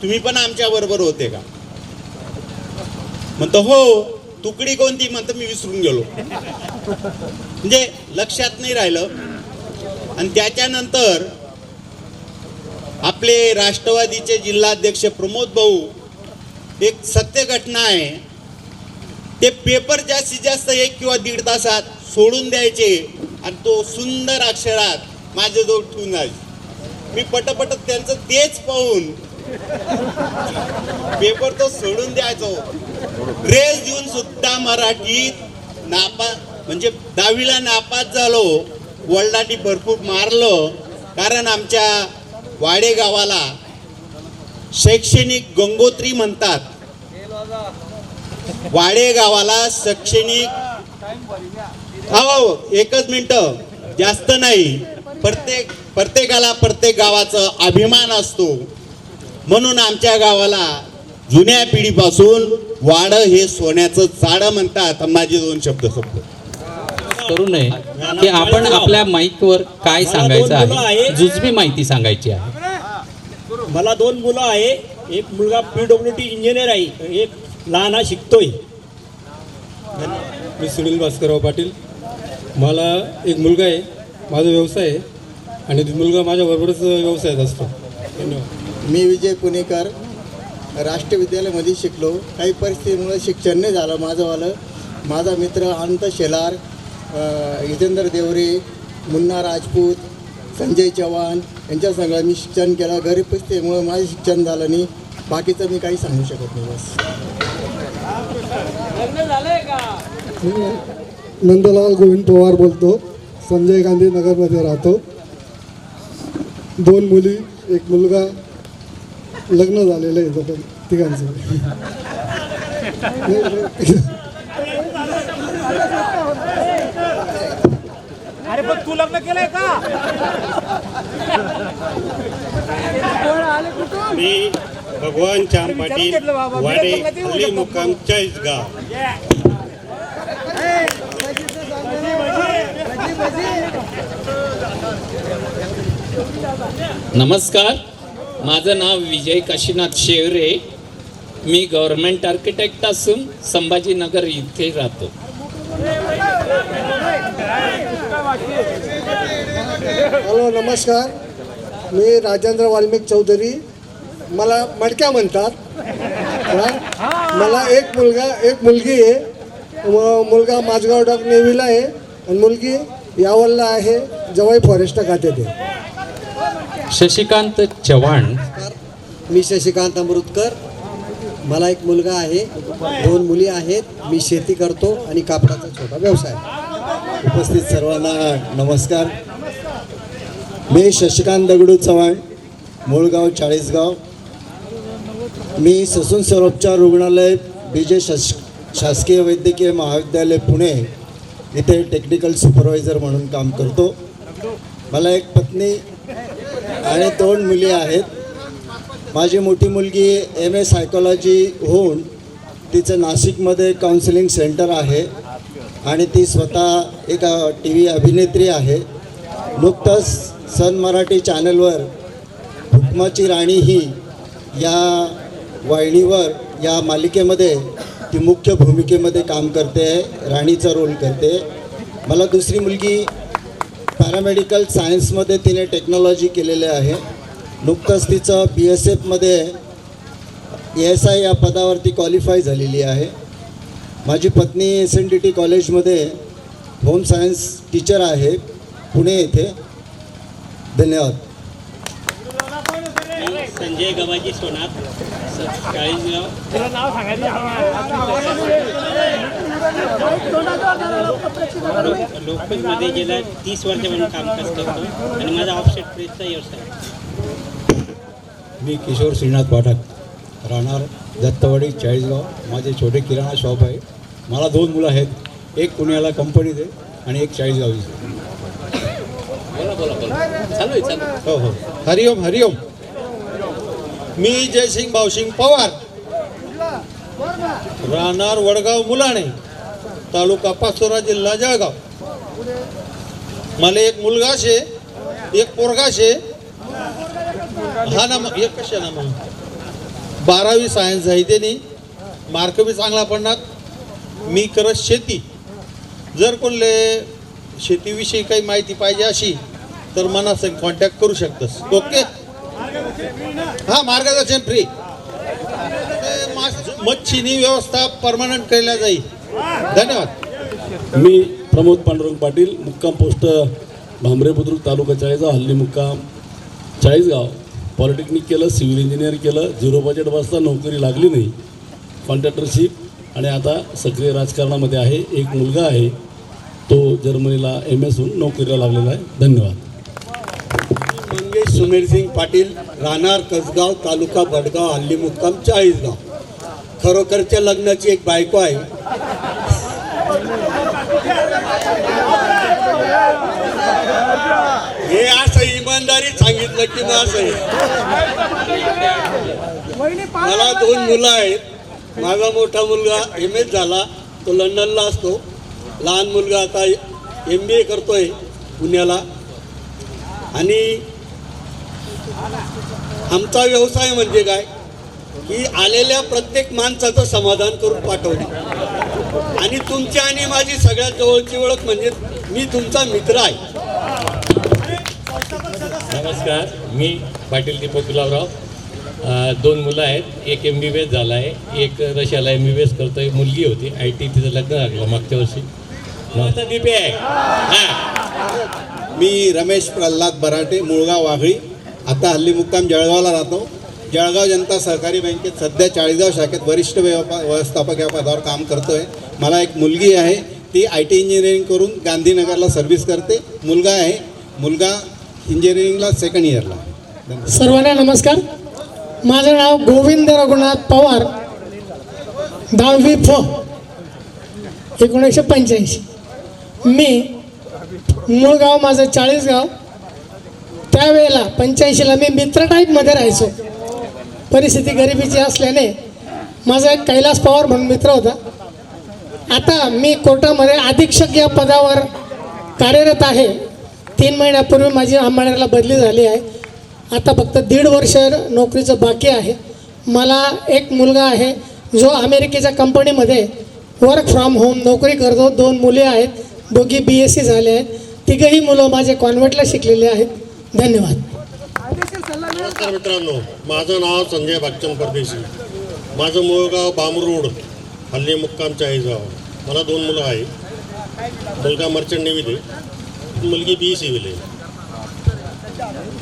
तुम्ही पण आमच्या बरोबर होते का? म्हणतो हो. तुकडी कोणती म्हणतं मी विसरून गेलो, म्हणजे लक्षात नाही राहिलं. आणि त्याच्यानंतर आपले राष्ट्रवादीचे जिल्हाध्यक्ष प्रमोद भाऊ, एक सत्य घटना आहे, ते पेपर जास्तीत जास्त 1 किंवा 1.5 तासात सोडून द्यायचे आणि तो सुंदर अक्षरात माझ्याजवळ ठेवून जायचे. मी पटपट त्यांचं तेच पाहून पेपर तो सोडून द्यायचो. ड्रेस देऊन सुद्धा मराठीत म्हणजे 10वीला नापास झालो. वडिलांनी भरपूर मारलं, कारण आमच्या वाडे गावाला शैक्षणिक गंगोत्री म्हणतात. वाडे गावाला शैक्षणिक, हो 1 मिनिट, जास्त नाही, प्रत्येकाला प्रत्येक गावाचा अभिमान असतो. म्हणून आमच्या गावाला जुन्या पिढीपासून वाड हे सोन्याचं चाड म्हणतात. माझे 2 शब्द संपले. करू नये की आपण आपल्या माईकवर काय सांगायचं आहे, जुजबी माहिती सांगायची आहे. मला 2 मुलं आहे. एक मुलगा PWD इंजिनियर आहे, एक लहान शिकतोय. मी सुनील भास्करराव पाटील. मला एक मुलगा आहे, माझा व्यवसाय आहे आणि मुलगा माझ्याबरोबरच व्यवसायात असतो. धन्यवाद. मी विजय पुणेकर, राष्ट्रीय विद्यालयामध्ये शिकलो. काही परिस्थितीमुळे शिक्षण नाही झालं माझंवालं. माझा मित्र अनंत शेलार, हितेंद्र देवरे, मुन्ना राजपूत, संजय चव्हाण यांच्या संग मी शिक्षण केलं. गरीब परिस्थितीमुळे माझं शिक्षण झालं नाही. बाकीचं मी काही सांगू शकत नाही. बस. नंदलाल गोविंद पवार बोलतो, संजय गांधी नगरमध्ये राहतो. 2 मुली, 1 मुलगा, लग्न झालेलं आहे तिघांचं. अरे पण तू लग्न केलंय का? मी भगवान श्याम पाटील, वाडे, हल्ली मुक्काम, चाळीसगाव. नमस्कार, माझं नाव विजय काशीनाथ शेवरे. मी गव्हर्नमेंट आर्किटेक्ट असून संभाजीनगर इथे राहतो. हॅलो, नमस्कार. मी राजेंद्र वाल्मिक चौधरी. मला मडक्या म्हणतात. मला 1 मुलगा 1 मुलगी आहे. मुलगा माझगाव डॉक नेव्हीला आहे आणि मुलगी यावलला आहे, जवळ फॉरेस्ट खात्यात आहे. शशिकांत चव्हाण. मी शशिकांत अमृतकर. मला 1 मुलगा आहे, 2 मुली आहेत. मी शेती करतो आणि कापडाचा छोटा व्यवसाय. उपस्थित सर्वांना नमस्कार. मी शशिकांत दगडू चव्हाण, मूळगाव चाळीसगाव. मी ससून सर्वोपचार रुग्णालय BJ शासकीय वैद्यकीय महाविद्यालय पुणे इथे टेक्निकल सुपरवायझर म्हणून काम करतो. मला 1 पत्नी आणि 2 मुली आहेत. माझी मोठी मुलगी MA सायकोलॉजी होऊन तिचं नाशिकमध्ये काउन्सिलिंग सेंटर आहे आणि ती स्वतः एक TV अभिनेत्री आहे. नुकतंच सन मराठी चॅनलवर हुकमाची राणी ही या वाहिनीवर या मालिकेमध्ये ती मुख्य भूमिकेमध्ये काम करते आहे, राणीचा रोल करते. मला दुसरी मुलगी पॅरामेडिकल सायन्समध्ये तिने टेक्नॉलॉजी केलेले आहे. नुकतंच तिचं BSF ASI या पदावरती क्वालिफाय झालेली आहे. माझी पत्नी SNDT कॉलेजमध्ये होम सायन्स टीचर आहे पुणे येथे. धन्यवाद. संजय गवाजी सोनार, चाळीसगाव. लोकलमध्ये गेल्या 30 वर्षापासून काम करतो आणि माझा ऑफसेट प्रेसचा व्यवसाय. मी किशोर श्रीनाथ पाठक, राहणार दत्तवाडी चाळीसगाव. माझे छोटे किराणा शॉप आहे. मला 2 मुलं आहेत, 1 पुण्याला कंपनीत आहे आणि 1 चाळीसगावी. हो हो. हरिओम हरिओम. मी जयसिंग भाऊसिंग पवार, राहणार वडगाव मुलाणे, तालुका पाचोरा, जिल्हा जळगाव. मला 1 मुलगा शे, 1 पोरगा शे. हा ना, एक कशा ना, 12वी सायन्स आहे त्यांनी. मार्क बी चांगला पडणार मी करत शेती. जर कोणले शेतीविषयी काही माहिती पाहिजे अशी तर मनासंग कॉन्टॅक्ट करू शकतस. ओके. हां, मार्गदर्शन फ्री. मच्छीनी व्यवस्था परमनंट केल्या जाईल. धन्यवाद. मी प्रमोद पांडुरंग पाटील, मुक्काम पोस्ट भांबरे बुद्रुक, तालुका चाळीसगाव, हल्ली मुक्काम चाळीसगाव. पॉलिटेक्निक केलं, सिव्हिल इंजिनियर केलं, 0 बजेट बसता, नोकरी लागली नाही, कॉन्ट्रॅक्टरशिप, आणि आता सक्रिय राजकारणामध्ये आहे. एक मुलगा आहे, तो जर्मनीला MS होऊन नोकरीला लागलेला आहे. धन्यवाद. मंगेश सुमेरसिंग पाटील, राहणार कसगाव, तालुका भडगाव, हल्ली मुक्काम चाळीसगाव. खरोखरच्या लग्नाची एक बायको आहे. हे असं इमानदारी सांगितलं की मग असं आहे. मला 2 मुलं आहेत. माझा मोठा मुलगा MS झाला, तो लंडनला असतो. लहान मुलगा आता MBA करतोय पुण्याला. आणि आमचा व्यवसाय म्हणजे काय की आलेल्या प्रत्येक माणसाचं समाधान करून पाठवणे. आणि तुमची आणि माझी सगळ्यात जवळची ओळख म्हणजे मी तुमचा मित्र आहे. नमस्कार, मी पाटील दीपक गुलाबराव. 2 मुलं आहेत. एक MBBS झाला आहे, एक रशियाला MBBS करतोय. मुलगी होती IT, तिचं लग्न लागलं मागच्या वर्षी. माझा दीपे आहे. मी रमेश प्रल्हाद बराटे, मुळगाव वाघळी. आता हल्ली मुक्काम जळगावला राहतो. जळगाव जनता सहकारी बँकेत सध्या 40गाव शाखेत वरिष्ठ व्यवस्थापक या पदावर काम करतोय. मला एक मुलगी आहे, ती IT इंजिनिअरिंग करून गांधीनगरला सर्व्हिस करते. मुलगा आहे, मुलगा इंजिनिअरिंगला 2nd इयरला. सर्वांना नमस्कार. माझं नाव गोविंद रघुनाथ पवार, 10वी फ, 1985. मी मूळ गाव माझं चाळीसगाव. त्यावेळेला 85ला मी मित्र टाईपमध्ये राहायचो. परिस्थिती गरिबीची असल्याने माझा एक कैलास पवार म्हणून मित्र होता. आता मी कोर्टामध्ये अधीक्षक या पदावर कार्यरत आहे. 3 महिन्यापूर्वी माझी अंबानेरला बदली झाली आहे. आता फक्त 1.5 वर्ष नोकरीचं बाकी आहे. मला एक मुलगा आहे जो अमेरिकेच्या कंपनीमध्ये वर्क फ्रॉम होम नोकरी करतो. 2 मुले आहेत, दोघी BSc झाले आहेत. तिघंही मुलं माझे कॉन्व्हेंटला शिकलेले आहेत. धन्यवाद. नमस्कार मित्रांनो, माझं नाव संजय भागचंद परदेशी. माझं मूळ गाव बामरोड, हल्ली मुक्काम चाळीसगाव. मला 2 मुलं आहे. मुलगा मर्चंट नेव्हीत आहे, मुलगी BE सिव्हिल आहे.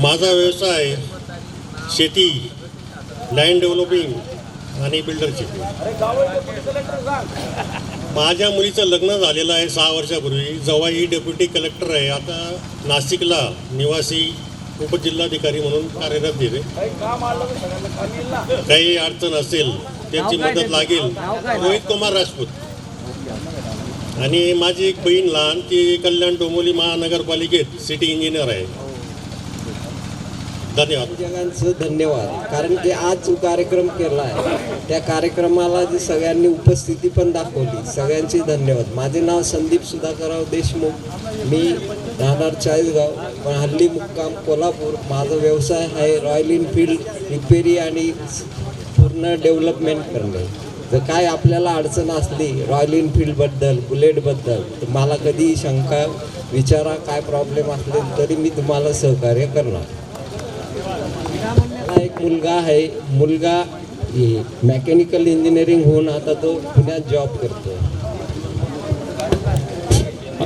माझा व्यवसाय शेती, लँड डेव्हलपिंग आणि बिल्डरशिप. माझ्या मुलीचं लग्न झालेलं आहे 6 वर्षापूर्वी. जेव्हा ही डेप्युटी कलेक्टर आहे, आता नाशिकला निवासी उपजिल्हाधिकारी म्हणून कार्यरत आहे. काही अडचण असेल, त्यांची मदत लागेल, रोहित कुमार राजपूत. आणि माझी एक बहीण लहान, ती कल्याण डोंबिवली महानगरपालिकेत सिटी इंजिनियर आहे. धन्यवाद. जगांचं धन्यवाद. कारण की आज जो कार्यक्रम केला आहे त्या कार्यक्रमाला जी सगळ्यांनी उपस्थिती पण दाखवली, सगळ्यांचे धन्यवाद. माझे नाव संदीप सुधाकरराव देशमुख. मी राहणार चाळीसगाव, पण हल्ली मुक्काम कोल्हापूर. माझा व्यवसाय आहे रॉयल एनफील्ड रिपेरी आणि पूर्ण डेव्हलपमेंट करणे. जर काय आपल्याला अडचण असली रॉयल एनफील्डबद्दल, बुलेटबद्दल, तर मला कधी शंका विचारा. काय प्रॉब्लेम असले तरी मी तुम्हाला सहकार्य करणार. मला एक मुलगा आहे. मुलगा मेकॅनिकल इंजिनिअरिंग होऊन आता तो पुण्यात जॉब करतो.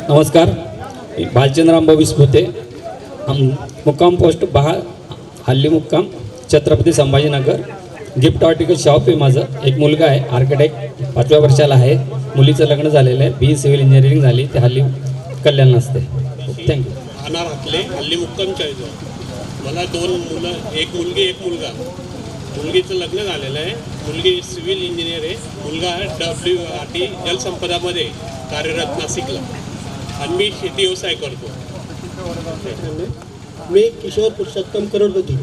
नमस्कार, भालचंद्र अंबावीस पोते, मुक्काम पोस्ट हल्ली मुक्काम Chhatrapati Sambhajinagar. Gift article shop आहे माझं. एक मुलगा आहे, आर्किटेक्ट, 5व्या वर्षाला आहे. मुलीचं लग्न झालेलं आहे, BE सिव्हिल इंजिनिअरिंग झाली, ते हल्ली कल्याण असते. थँक्यू. राहणार हातले, हल्ली मुक्काम चाळीसगाव. मला 2 मुलं, एक मुलगी एक मुलगा. मुलगीचं लग्न झालेलं आहे, मुलगी सिव्हिल इंजिनियर आहे. मुलगा WRT जलसंपदामध्ये कार्यरत नाशिकला. आणि मी शेती व्यवसाय करतो. मी किशोर पुरुषोत्तम करोडपती.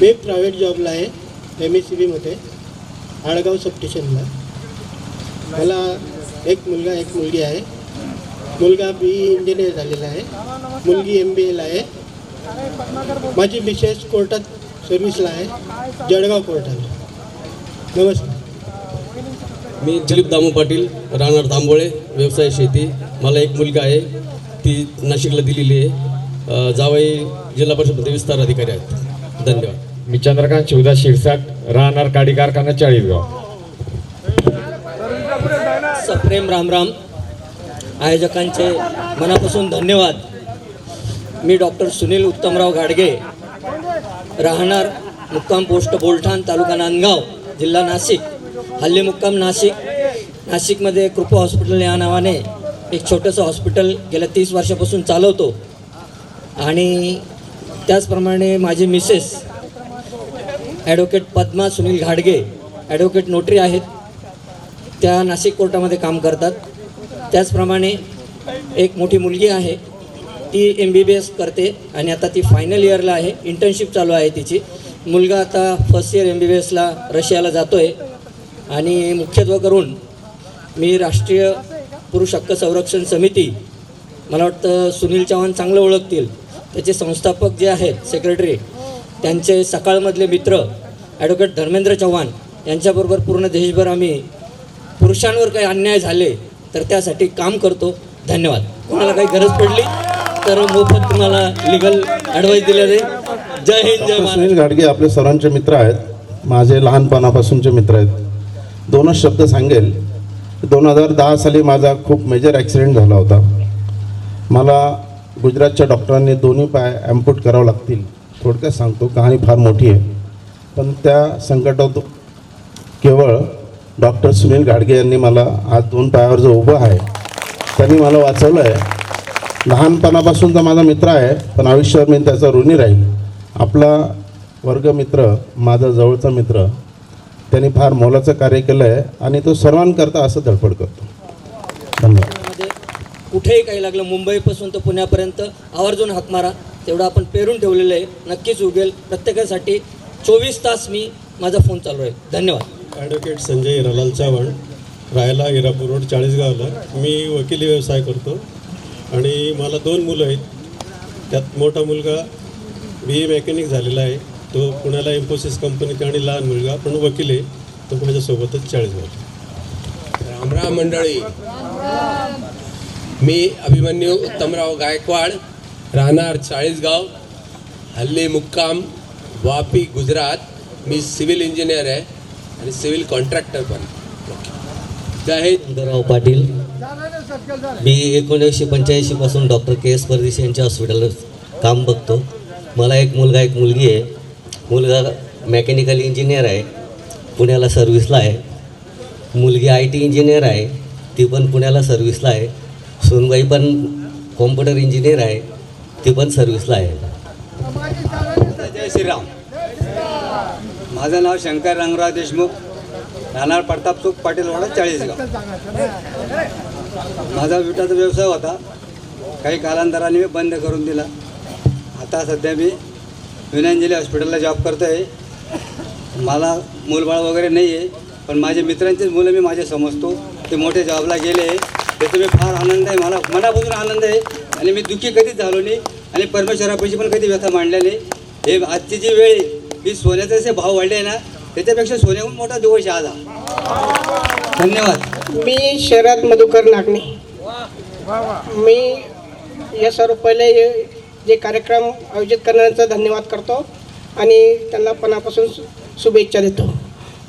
मी प्रायव्हेट जॉबला आहे MSCBमध्ये, आळगाव सबस्टेशनला. मला एक मुलगा एक मुलगी आहे. मुलगा BE इंजिनियर झालेला आहे, मुलगी MBAला आहे. माझी मिसेस कोर्टात सर्व्हिसला आहे, जळगाव कोर्टाला. नमस्कार. मी दिलीप दामू पाटील, राहणार तांबोळे, व्यवसाय शेती. मला एक मुलगा आहे, ती नाशिकला दिलेली आहे. जावई जिल्हा परिषदमध्ये विस्तार अधिकारी आहेत. धन्यवाद. मी चंद्रकांत शिवदास शिरसाट, राहणार काडी कारखाना चाळीसगाव. सप्रेम रामराम. आयोजकांचे मनापासून धन्यवाद. मी डॉक्टर सुनील उत्तमराव घाडगे, राहणार मुक्काम पोस्ट बोलठाण, तालुका नांदगाव, जिल्हा नाशिक. हल्ली मुक्काम नाशिक. नाशिकमध्ये कृपा हॉस्पिटल या नावाने एक छोटंसं हॉस्पिटल गेल्या 30 वर्षापासून चालवतो. आणि त्याचप्रमाणे माझी मिसेस ॲडव्होकेट पद्मा सुनील घाडगे, ॲडव्होकेट नोटरी आहेत, त्या नाशिक कोर्टामध्ये काम करतात. त्याचप्रमाणे एक मोठी मुलगी आहे, ती MBBS करते आणि आता ती फायनल इयरला आहे. इंटर्नशिप चालू आहे तिची. मुलगा आता फर्स्ट इयर MBBSला रशियाला जातो आहे. आणि मुख्यत्व करून मी राष्ट्रीय पुरुष हक्क संरक्षण समिती, मला वाटतं सुनील चव्हाण चांगलं ओळखतील, त्याचे संस्थापक जे आहेत सेक्रेटरी, त्यांचे सकाळमधले मित्र ॲडव्होकेट धर्मेंद्र चव्हाण यांच्याबरोबर पूर्ण देशभर आम्ही पुरुषांवर काही अन्याय झाले तर त्यासाठी काम करतो. धन्यवाद. कोणाला काही गरज पडली तर मोफत तुम्हाला लिगल ॲडवाईस दिल्या जाईल. जय हिंद, जय महाराष्ट्र. सुनील घाडगे आपले सर्वांचे मित्र आहेत, माझे लहानपणापासूनचे मित्र आहेत. दोनच शब्द सांगेल. 2010 साली माझा खूप मेजर ॲक्सिडेंट झाला होता. मला गुजरातच्या डॉक्टरांनी दोन्ही पाय ॲम्पूट करावं लागतील. थोडक्यात सांगतो, कहाणी फार मोठी आहे, पण त्या संकटात केवळ डॉक्टर सुनील घाडगे यांनी मला आज 2 पायावर जो उभं आहे त्यांनी मला वाचवलं आहे. लहानपणापासूनचा माझा मित्र आहे, पण आयुष्यावर मी त्याचा ऋणी राहील. आपला वर्गमित्र, माझा जवळचा मित्र, त्यांनी फार मोलाचं कार्य केलं आहे आणि तो सर्वांकरता असं धडपड करतो. धन्यवाद. कुठेही काही लागलं, मुंबईपासून तर पुण्यापर्यंत आवर्जून हाक मारा. तेवढं आपण पेरून ठेवलेलं आहे, नक्कीच उगेल. प्रत्येकासाठी 24 तास मी माझा फोन चालू आहे. धन्यवाद. ॲडव्होकेट संजय हिरालाल चव्हाण, राहायला हिरापूर रोड, चाळीसगावला. मी वकिली व्यवसाय करतो आणि मला 2 मुलं आहेत. त्यात मोठा मुलगा BA मेकॅनिक झालेला आहे, तो पुण्याला इन्फोसिस कंपनीत, आणि लहान मुलगा पण वकील आहे, तो माझ्यासोबतच चाळीसगाव. रामराम मंडळी. मी अभिमन्यू उत्तमराव गायकवाड, राहणार चाळीसगाव, हल्ली मुक्काम वापी, गुजरात. मी सिव्हिल इंजिनियर आहे आणि सिव्हिल कॉन्ट्रॅक्टर पण. जय हिंद. राव पाटील. मी 1985 पासून डॉक्टर KS परदेशी यांच्या हॉस्पिटलवर काम बघतो. मला एक मुलगा एक मुलगी आहे. मुलगा मेकॅनिकल इंजिनियर आहे, पुण्याला सर्व्हिसला आहे. मुलगी IT इंजिनियर आहे, ती पण पुण्याला सर्व्हिसला आहे. सोनबाई पण कॉम्प्युटर इंजिनियर आहे, ती पण सर्व्हिसला आहे. जय श्रीराम. माझं नाव शंकर रंगराव देशमुख, राहणार प्रताप चौक, पाटीलवाडा, चाळीसगाव. माझा विटाचा व्यवसाय होता, काही कालांतराने मी बंद करून दिला. आता सध्या मी विनांजली हॉस्पिटलला जॉब करतो आहे. मला मूलबाळ वगैरे नाही आहे, पण माझ्या मित्रांचेच मुलं मी माझे समजतो. ते मोठे जॉबला गेले, त्याचा मी फार आनंद आहे. मला मनापासून आनंद आहे आणि मी दुःखी कधीच झालो नाही आणि परमेश्वरापाशी पण कधी व्यथा मांडल्या नाही. हे आजची जी वेळ आहे, की सोन्याचे जसे भाव वाढले आहे ना, त्याच्यापेक्षा सोन्याहून मोठा दिवस आज हा. धन्यवाद. मी शरद मधुकर नागणे. मी या सर्व पहिले जे कार्यक्रम आयोजित करण्याचा धन्यवाद करतो आणि त्यांना मनापासून शुभेच्छा देतो.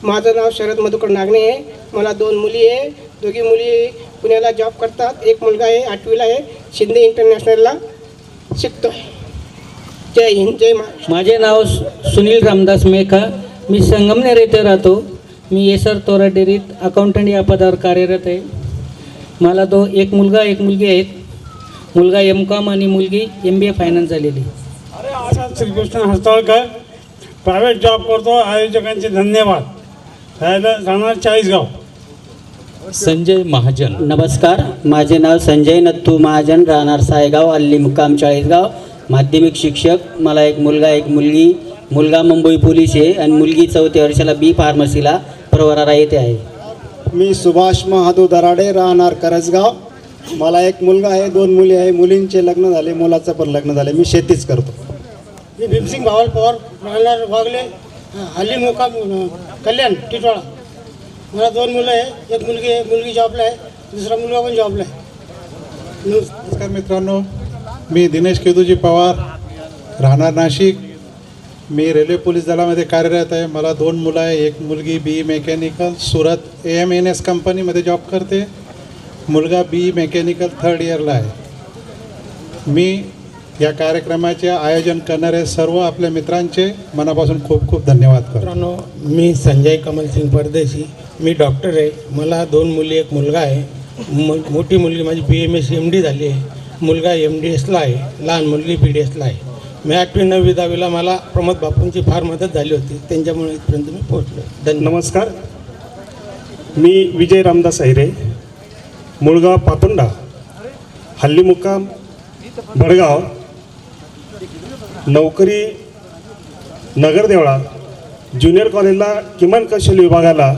माझं नाव शरद मधुकर नागणे आहे. मला 2 मुली आहे. दोघी मुली पुण्याला जॉब करतात. एक मुलगा आहे 8वीला आहे, शिंदे इंटरनॅशनलला शिकतो आहे. जय हिंद, जय महाराष्ट्र. माझे नाव सुनील रामदास मेका. मी संगमनेर येथे राहतो. मी येसर तोरा डेअरीत अकाउंटंट या पदावर कार्यरत आहे. मला एक मुलगा एक मुलगी आहेत. मुलगा MCOM आणि मुलगी MBA फायनान्स झालेली. आझाद श्रीकृष्ण हस्ताळकर, प्रायव्हेट जॉब करतो. आयोजकांचे धन्यवाद. राहणार चाळीसगाव. संजय महाजन. नमस्कार, माझे नाव संजय नत्थू महाजन, राहणार सायगाव, हल्ली मुक्काम चाळीसगाव, माध्यमिक शिक्षक. मला एक मुलगा एक मुलगी. मुलगा मुंबई पोलीस आहे आणि मुलगी 4थ्या वर्षाला B फार्मसीला प्रवरा येथे आहे. मी सुभाष महादू दराडे, राहणार करजगाव. मला एक मुलगा आहे, 2 मुली आहे. मुलींचे लग्न झाले, मुलाचं पण लग्न झाले. मी शेतीच करतो. मी भीमसिंग भावल पवार, राहणार वागले, हल्ली मुक्काम कल्याण, टिटवाळा. मला 2 मुलं आहे, एक मुलगी जॉबला आहे, दुसरा मुलगा पण जॉबला आहे. नमस्कार मित्रांनो, मी दिनेश केदूजी पवार, राहणार नाशिक. मी रेल्वे पोलीस दलामध्ये कार्यरत आहे. मला 2 मुलं आहे, एक मुलगी BE मेकॅनिकल सुरत AMNS कंपनीमध्ये जॉब करते, मुलगा BE मेकॅनिकल 3rd इयरला आहे. मी या कार्यक्रमाचे आयोजन करणारे सर्व आपल्या मित्रांचे मनापासून खूप खूप धन्यवाद करतो. मित्रांनो, मी संजय कमल सिंग परदेशी. मी डॉक्टर आहे. मला 2 मुली, एक मुलगा आहे. मोठी मुलगी माझी BMS MD झाली आहे, मुलगा MDSला आहे, लहान मुलगी PDSला आहे. मी 8वी 9वी 10वीला मला प्रमोद बापूंची फार मदत झाली होती, त्यांच्यामुळे इथपर्यंत मी पोहोचलो. धन्यवाद. नमस्कार, मी विजय रामदास अहिरे, मुळगाव पातोंडा, हल्ली मुक्काम भडगाव, नोकरी नगरदेवळा, ज्युनियर कॉलेजला किमान कौशल्य विभागाला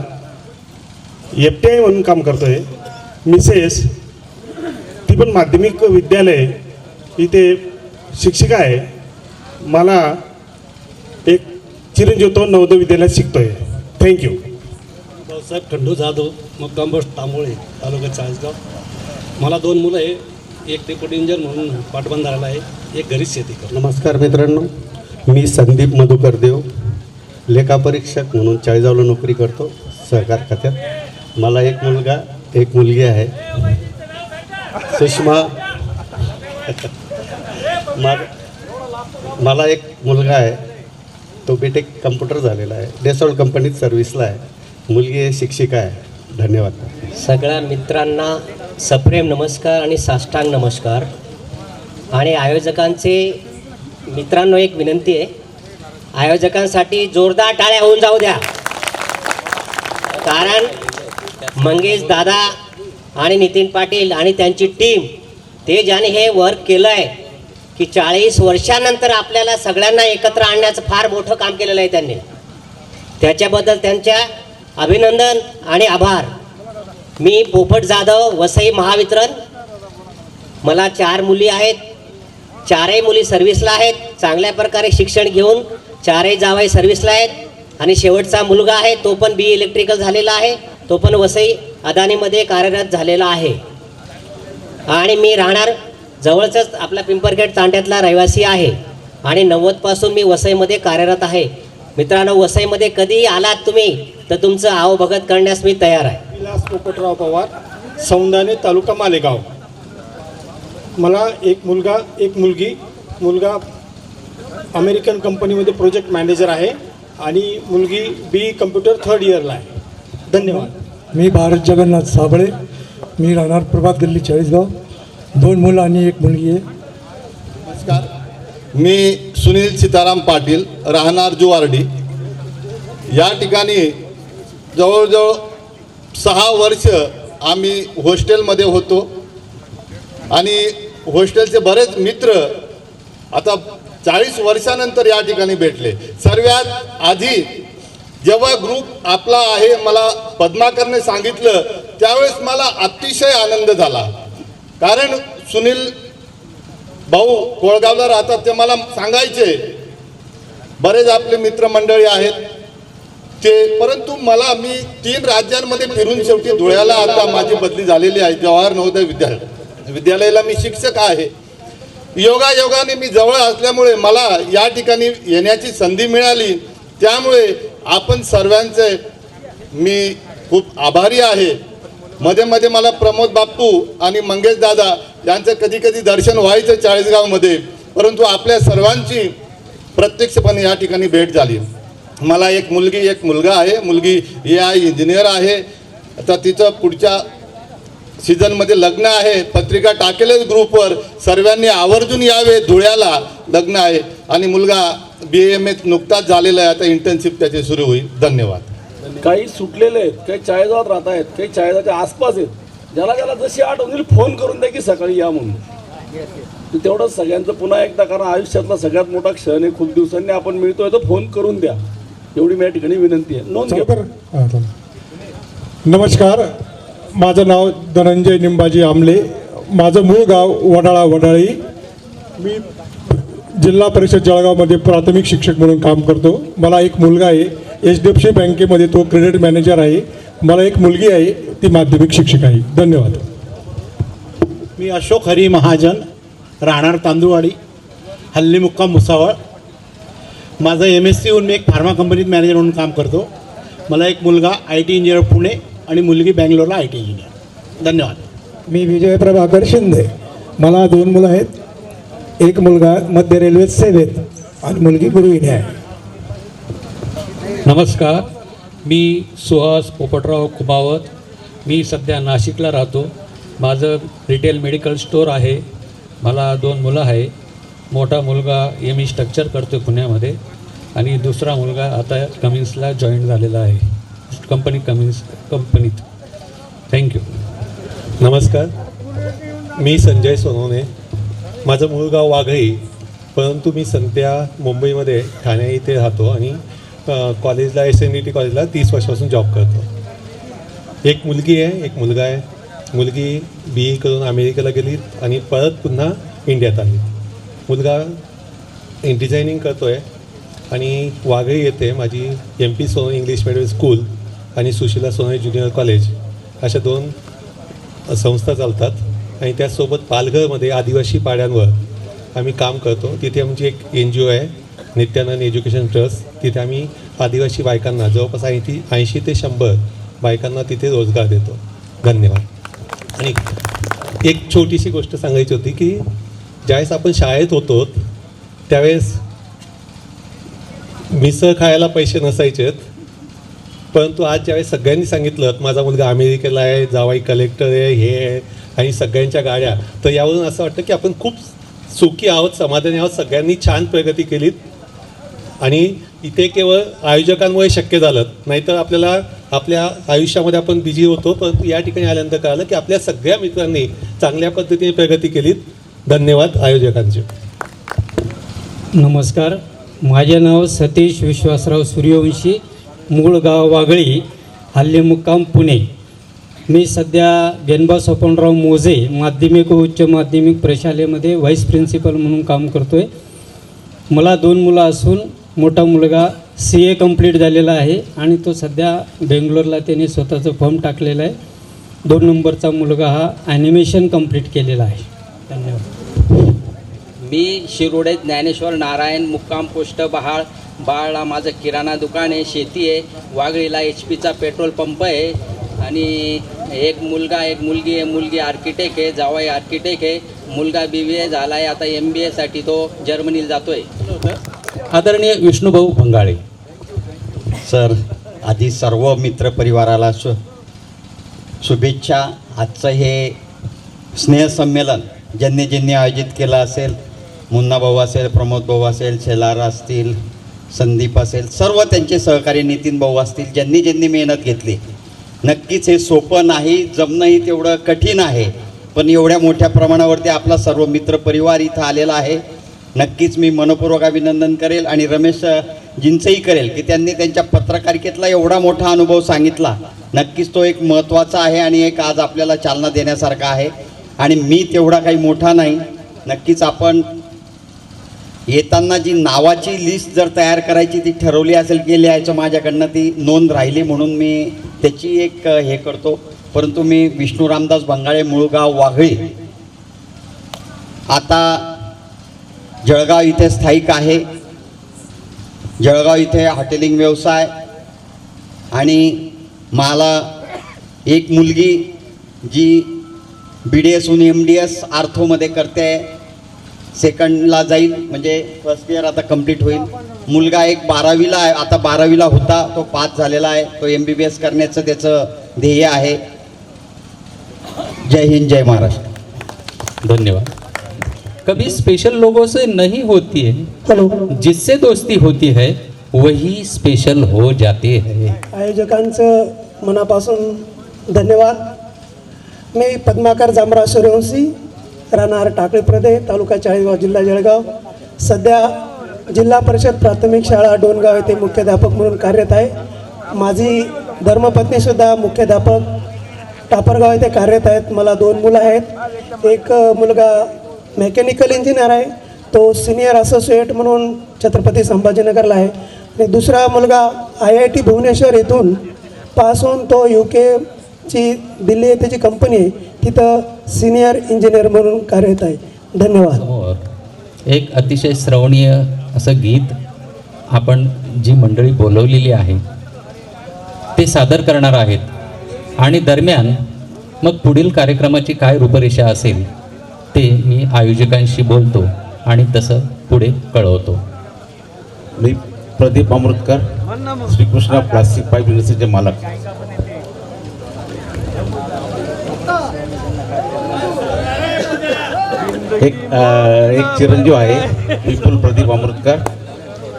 FTI म्हणून काम करतो आहे. मिसेस ती पण माध्यमिक विद्यालय इथे शिक्षिका आहे. मला एक चिरंजीव तो नवोदय विद्यालयात शिकतो आहे. थँक्यू. भाऊसाहेब खंडू जाधव, मुक्काम पोस्ट तांबोळे, तालुका चाळीसगाव. मला 2 मुलं आहे, एक डेप्युटी इंजिनियर म्हणून पाटबंधाराला आहे, एक घरीच शेती करतो. नमस्कार मित्रांनो, मी संदीप मधुकर देव, लेखापरीक्षक म्हणून चाळीसगावला नोकरी करतो सहकार खात्यात. मला एक मुलगा, एक मुलगी आहे, सुषमा. मला एक मुलगा आहे, तो BTech कम्प्युटर झालेला आहे, डेसॉल्ट कंपनीत सर्व्हिसला आहे. मुलगी शिक्षिका आहे. धन्यवाद. सगळ्या मित्रांना सप्रेम नमस्कार आणि साष्टांग नमस्कार. आणि आयोजकांचे मित्रांनो एक विनंती आहे, आयोजकांसाठी जोरदार टाळ्या होऊन जाऊ द्या. कारण मंगेश दादा आणि नितीन पाटील आणि त्यांची टीम, ते ज्याने हे वर्क केलं आहे की 40 वर्षानंतर आपल्याला सगळ्यांना एकत्र आणण्याचं फार मोठं काम केलेलं आहे त्यांनी. त्याच्याबद्दल त्यांच्या अभिनंदन आणि आभार. मी पोपट जाधव, वसई महावितरण. मला 4 मुली आहेत, 4ही मुली सर्व्हिसला आहेत, चांगल्या प्रकारे शिक्षण घेऊन 4ही जावई सर्व्हिसला आहेत. आणि शेवटचा मुलगा आहे, तो पण BE इलेक्ट्रिकल झालेला आहे, तो पण वसई अदानीमध्ये कार्यरत झालेला आहे. आणि मी राहणार जवळच आपला पिंपरखेड तांड्यातला रहिवासी आहे आणि 90पासून मी वसईमध्ये कार्यरत आहे. मित्रांनो, वसईमध्ये कधीही आलात तुम्ही तर तुमचं आवभगत करण्यास मी तयार आहे. विलास पोपटराव पवार, सौंदाणे, तालुका मालेगाव. मला एक मुलगा, एक मुलगी. मुलगा अमेरिकन कंपनीमध्ये प्रोजेक्ट मॅनेजर आहे आणि मुलगी BE कम्प्युटर 3rd इयरला आहे. धन्यवाद. मी भारत जगन्नाथ साबळे, मी राहणार प्रभात गल्ली चाळीसगाव. 2 मुलं आणि एक मुलगी आहे. नमस्कार, मी सुनील सीताराम पाटील, राहणार जुवार्डी. या ठिकाणी जवळजवळ 6 वर्ष आम्ही हॉस्टेलमध्ये होतो आणि हॉस्टेलचे बरेच मित्र आता 40 वर्षानंतर या ठिकाणी भेटले. सर्वात आधी जेव्हा ग्रुप आपला आहे मला पद्माकरने सांगितलं त्यावेळेस मला अतिशय आनंद झाला. कारण सुनील भाऊ कोळगावला राहतात, ते मला सांगायचे बरेच आपले मित्रमंडळी आहेत ते, परंतु मला मी 3 राज्यांमध्ये फिरून शेवटी धुळ्याला आता माझी बदली झालेली आहे. जवाहर नवोदय विद्यालयाला मी शिक्षक आहे. योगायोगाने मी जवळ असल्यामुळे मला या ठिकाणी येण्याची संधी मिळाली. त्यामुळे आपण सर्वांचे मी खूप आभारी आहे. मध्ये मध्ये मला प्रमोद बापू आणि मंगेश दादा यांचं कधी कधी दर्शन व्हायचं चाळीसगावमध्ये, परंतु आपल्या सर्वांची प्रत्यक्षपणे या ठिकाणी भेट झाली. मला एक मुलगी, एक मुलगा आहे. मुलगी AI इंजिनियर आहे. आता तिचं पुढच्या सीझनमध्ये लग्न आहे. पत्रिका टाकेलच ग्रुपवर, सर्वांनी आवर्जून यावे, धुळ्याला लग्न आहे. आणि मुलगा BAMS नुकताच झालेला आहे, आता इंटर्नशिप त्याची सुरू होईल. धन्यवाद. काही सुटलेले आहेत, काही चाळीसगावात राहत आहेत, काही चाळीसगावच्या आसपास आहेत. ज्याला ज्याला जशी आठवण येईल फोन करून द्या की सकाळी या म्हणून. तेवढंच सगळ्यांचं पुन्हा एकदा, कारण आयुष्यातला सगळ्यात मोठा क्षण आहे. खूप दिवसांनी आपण मिळतोय तर फोन करून द्या, एवढी मी या ठिकाणी विनंती आहे. नोंद घ्या. नमस्कार, माझं नाव धनंजय निंबाजी आमले. माझं मूळ गाव वडाळी. मी जिल्हा परिषद जळगावमध्ये प्राथमिक शिक्षक म्हणून काम करतो. मला एक मुलगा आहे, HDFC बँकेमध्ये तो क्रेडिट मॅनेजर आहे. मला एक मुलगी आहे, ती माध्यमिक शिक्षिका आहे. धन्यवाद. मी अशोक हरी महाजन, राहणार तांदूळवाडी, हल्ली मुक्काम भुसावळ. माझं MSc होऊन मी एक फार्मा कंपनीत मॅनेजर म्हणून काम करतो. मला एक मुलगा IT इंजिनियर पुणे आणि मुलगी बँगलोरला IT इंजिनियर. धन्यवाद. मी विजय प्रभाकर शिंदे. मला 2 मुलं आहेत. एक मुलगा मध्य रेल्वे सेवेत आणि मुलगी गृहिणी आहे. नमस्कार, मी सुहास पोपटराव कुमावत. मी सध्या नाशिकला राहतो. माझं रिटेल मेडिकल स्टोअर आहे. मला 2 मुलं आहे. मोठा मुलगा ME स्ट्रक्चर करतो पुण्यामध्ये आणि दुसरा मुलगा आता कमिन्सला जॉईन झालेला आहे, कंपनीत. थँक्यू. नमस्कार, मी संजय सोनवणे. माझं मूळ गाव वाघळी, परंतु मी सध्या मुंबईमध्ये ठाणे इथे राहतो आणि कॉलेजला SNDT कॉलेजला 30 वर्षापासून जॉब करतो. एक मुलगी आहे, एक मुलगा आहे. मुलगी BE करून अमेरिकेला गेली आणि परत पुन्हा इंडियात आली. मुलगा डिझायनिंग करतो आहे आणि वाघळी येथे माझी MP Sonawane English medium school आणि सुशीला सोनवणे ज्युनियर कॉलेज अशा 2 संस्था चालतात आणि त्याचसोबत पालघरमध्ये आदिवासी पाड्यांवर आम्ही काम करतो. तिथे आमची एक NGO आहे, नित्यानंद एज्युकेशन ट्रस्ट. तिथे आम्ही आदिवासी बायकांना जवळपास 80 ते 100 बायकांना तिथे रोजगार देतो. धन्यवाद. आणि एक छोटीशी गोष्ट सांगायची होती की ज्यावेळेस आपण शाळेत होतो त्यावेळेस मिसळ खायला पैसे नसायचेत, परंतु आज ज्यावेळेस सगळ्यांनी सांगितलं माझा मुलगा अमेरिकेला आहे, जावाई कलेक्टर आहे, हे आहे आणि सगळ्यांच्या गाड्या, तर यावरून असं वाटतं की आपण खूप सुखी आहोत, समाधानी आहोत. सगळ्यांनी छान प्रगती केलीत आणि इथे केवळ आयोजकांमुळे शक्य झालं, नाहीतर आपल्याला आपल्या आयुष्यामध्ये आपण बिझी होतो. परंतु या ठिकाणी आल्यानंतर कळालं की आपल्या सगळ्या मित्रांनी चांगल्या पद्धतीने प्रगती केलीत. धन्यवाद आयोजकांचे. नमस्कार, माझे नाव सतीश विश्वासराव सूर्यवंशी, मूळ गाव वाघळी, हल्ली मुक्काम पुणे. मी सध्या गेनबा सोपनराव मोजे माध्यमिक व उच्च माध्यमिक प्रशालेमध्ये व्हाईस प्रिन्सिपल म्हणून काम करतो आहे. मला 2 मुलं असून मोठा मुलगा CA कंप्लीट झालेला आहे आणि तो सध्या बेंगलोरला त्याने स्वतःचं फॉर्म टाकलेला आहे. 2 नंबरचा मुलगा हा ॲनिमेशन कंप्लीट केलेला आहे. धन्यवाद. मी शिरोडे ज्ञानेश्वर नारायण, मुक्काम पोस्ट बहाळ. बाळला माझं किराणा दुकान आहे, शेती आहे. वाघळीला HPचा पेट्रोल पंप आहे आणि एक मुलगा एक मुलगी आहे. मुलगी आर्किटेक्ट आहे, जावई आर्किटेक्ट आहे. मुलगा BBA झाला आहे, आता MBAसाठी तो जर्मनीला जातो आहे. आदरणीय विष्णुभाऊ भंगाळे. सर, आधी सर्व मित्रपरिवाराला शुभेच्छा. आजचं हे स्नेहसंमेलन ज्यांनी आयोजित केलं असेल, मुन्ना भाऊ असेल, प्रमोद भाऊ असेल, शेलार असतील, संदीप असेल, सर्व त्यांचे सहकारी नितीन भाऊ असतील, ज्यांनी मेहनत घेतली. नक्कीच हे सोपं नाही, जमणंही तेवढं कठीण आहे, पण एवढ्या मोठ्या प्रमाणावरती आपला सर्व मित्रपरिवार इथं आलेला आहे. नक्कीच मी मनपूर्वक अभिनंदन करेल आणि रमेशजींचंही करेल की त्यांनी त्यांच्या पत्रकारितेतला एवढा मोठा अनुभव सांगितला. नक्कीच तो एक महत्त्वाचा आहे आणि एक आज आपल्याला चालना देण्यासारखा आहे. आणि मी तेवढा काही मोठा नाही. नक्कीच आपण येताना जी नावाची लिस्ट जर तयार करायची ती ठरवली असेल की लिहायचं, माझ्याकडनं ती नोंद राहिली म्हणून मी त्याची एक हे करतो. परंतु मी विष्णू रामदास भंगाळे, मूळगाव वाघळी, आता जळगाव इथे स्थायिक आहे. जळगाव इथे हॉटेलिंग व्यवसाय आणि मला एक मुलगी जी BDS होऊन MDS आर्थोमध्ये करते, सेकंडला जाईल, म्हणजे फर्स्ट इयर आता कंप्लीट होईल. मुलगा एक 12वीला आहे, आता 12वीला होता, तो पास झालेला आहे. तो MBBS करण्याचं त्याचं ध्येय आहे. जय हिंद, जय महाराष्ट्र. धन्यवाद. कभी स्पेशल लोगों से नहीं होती है, जिससे दोस्ती होती है वही स्पेशल हो जाते हैं. आयोजकांचं मनापासून धन्यवाद. मी पद्माकर जामराव सूर्यवंशी, राहणार टाकळी प्रदेश, तालुका चाळीसगाव, जिल्हा जळगाव. सध्या जिल्हा परिषद प्राथमिक शाळा डोणगाव येथे मुख्याध्यापक म्हणून कार्यरत आहे. माझी धर्मपत्नीसुद्धा मुख्याध्यापक टापरगाव येथे कार्यरत आहेत. मला 2 मुलं आहेत. एक मुलगा मेकॅनिकल इंजिनियर आहे, तो सिनियर असोसिएट म्हणून छत्रपती संभाजीनगरला आहे. आणि दुसरा मुलगा IIT भुवनेश्वर येथून पासून तो UK दिल्ली येथे जी कंपनी आहे तिथं सिनियर इंजिनियर म्हणून कार्यरत आहे. धन्यवाद. समोर एक अतिशय श्रवणीय असं गीत आपण जी मंडळी बोलवलेली आहे ते सादर करणार आहेत आणि दरम्यान मग पुढील कार्यक्रमाची काय रूपरेषा असेल ते मी आयोजकांशी बोलतो आणि तसं पुढे कळवतो. मी प्रदीप अमृतकर, श्रीकृष्ण प्लास्टिक पाईप इंडस्ट्रीचे मालक. एक चिरंजीव आहे विपुल प्रदीप अमृतकर,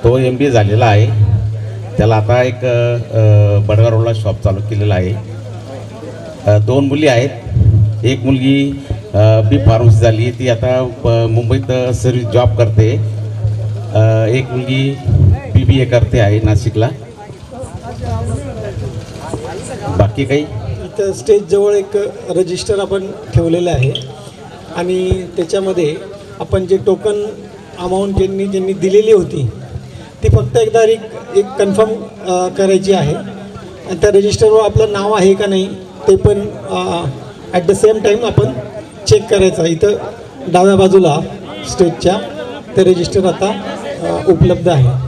तो MBA झालेला आहे. त्याला आता एक बडगाव रोडला शॉप चालू केलेला आहे. 2 मुली आहेत. एक मुलगी B फार्मसी झाली, ती आता मुंबईत सर्व्हिस जॉब करते. एक मुलगी BBA करते आहे नाशिकला. बाकी काही इथं स्टेजजवळ एक रजिस्टर आपण ठेवलेलं आहे आणि त्याच्यामध्ये आपण जे टोकन अमाऊंट ज्यांनी दिलेली होती ती फक्त एकदा एक कन्फर्म करायची आहे आणि त्या रजिस्टरवर आपलं नाव आहे का नाही ते पण ॲट द सेम टाईम आपण चेक करायचं. इथं डाव्या बाजूला स्टेजच्या ते रजिस्टर आता उपलब्ध आहे.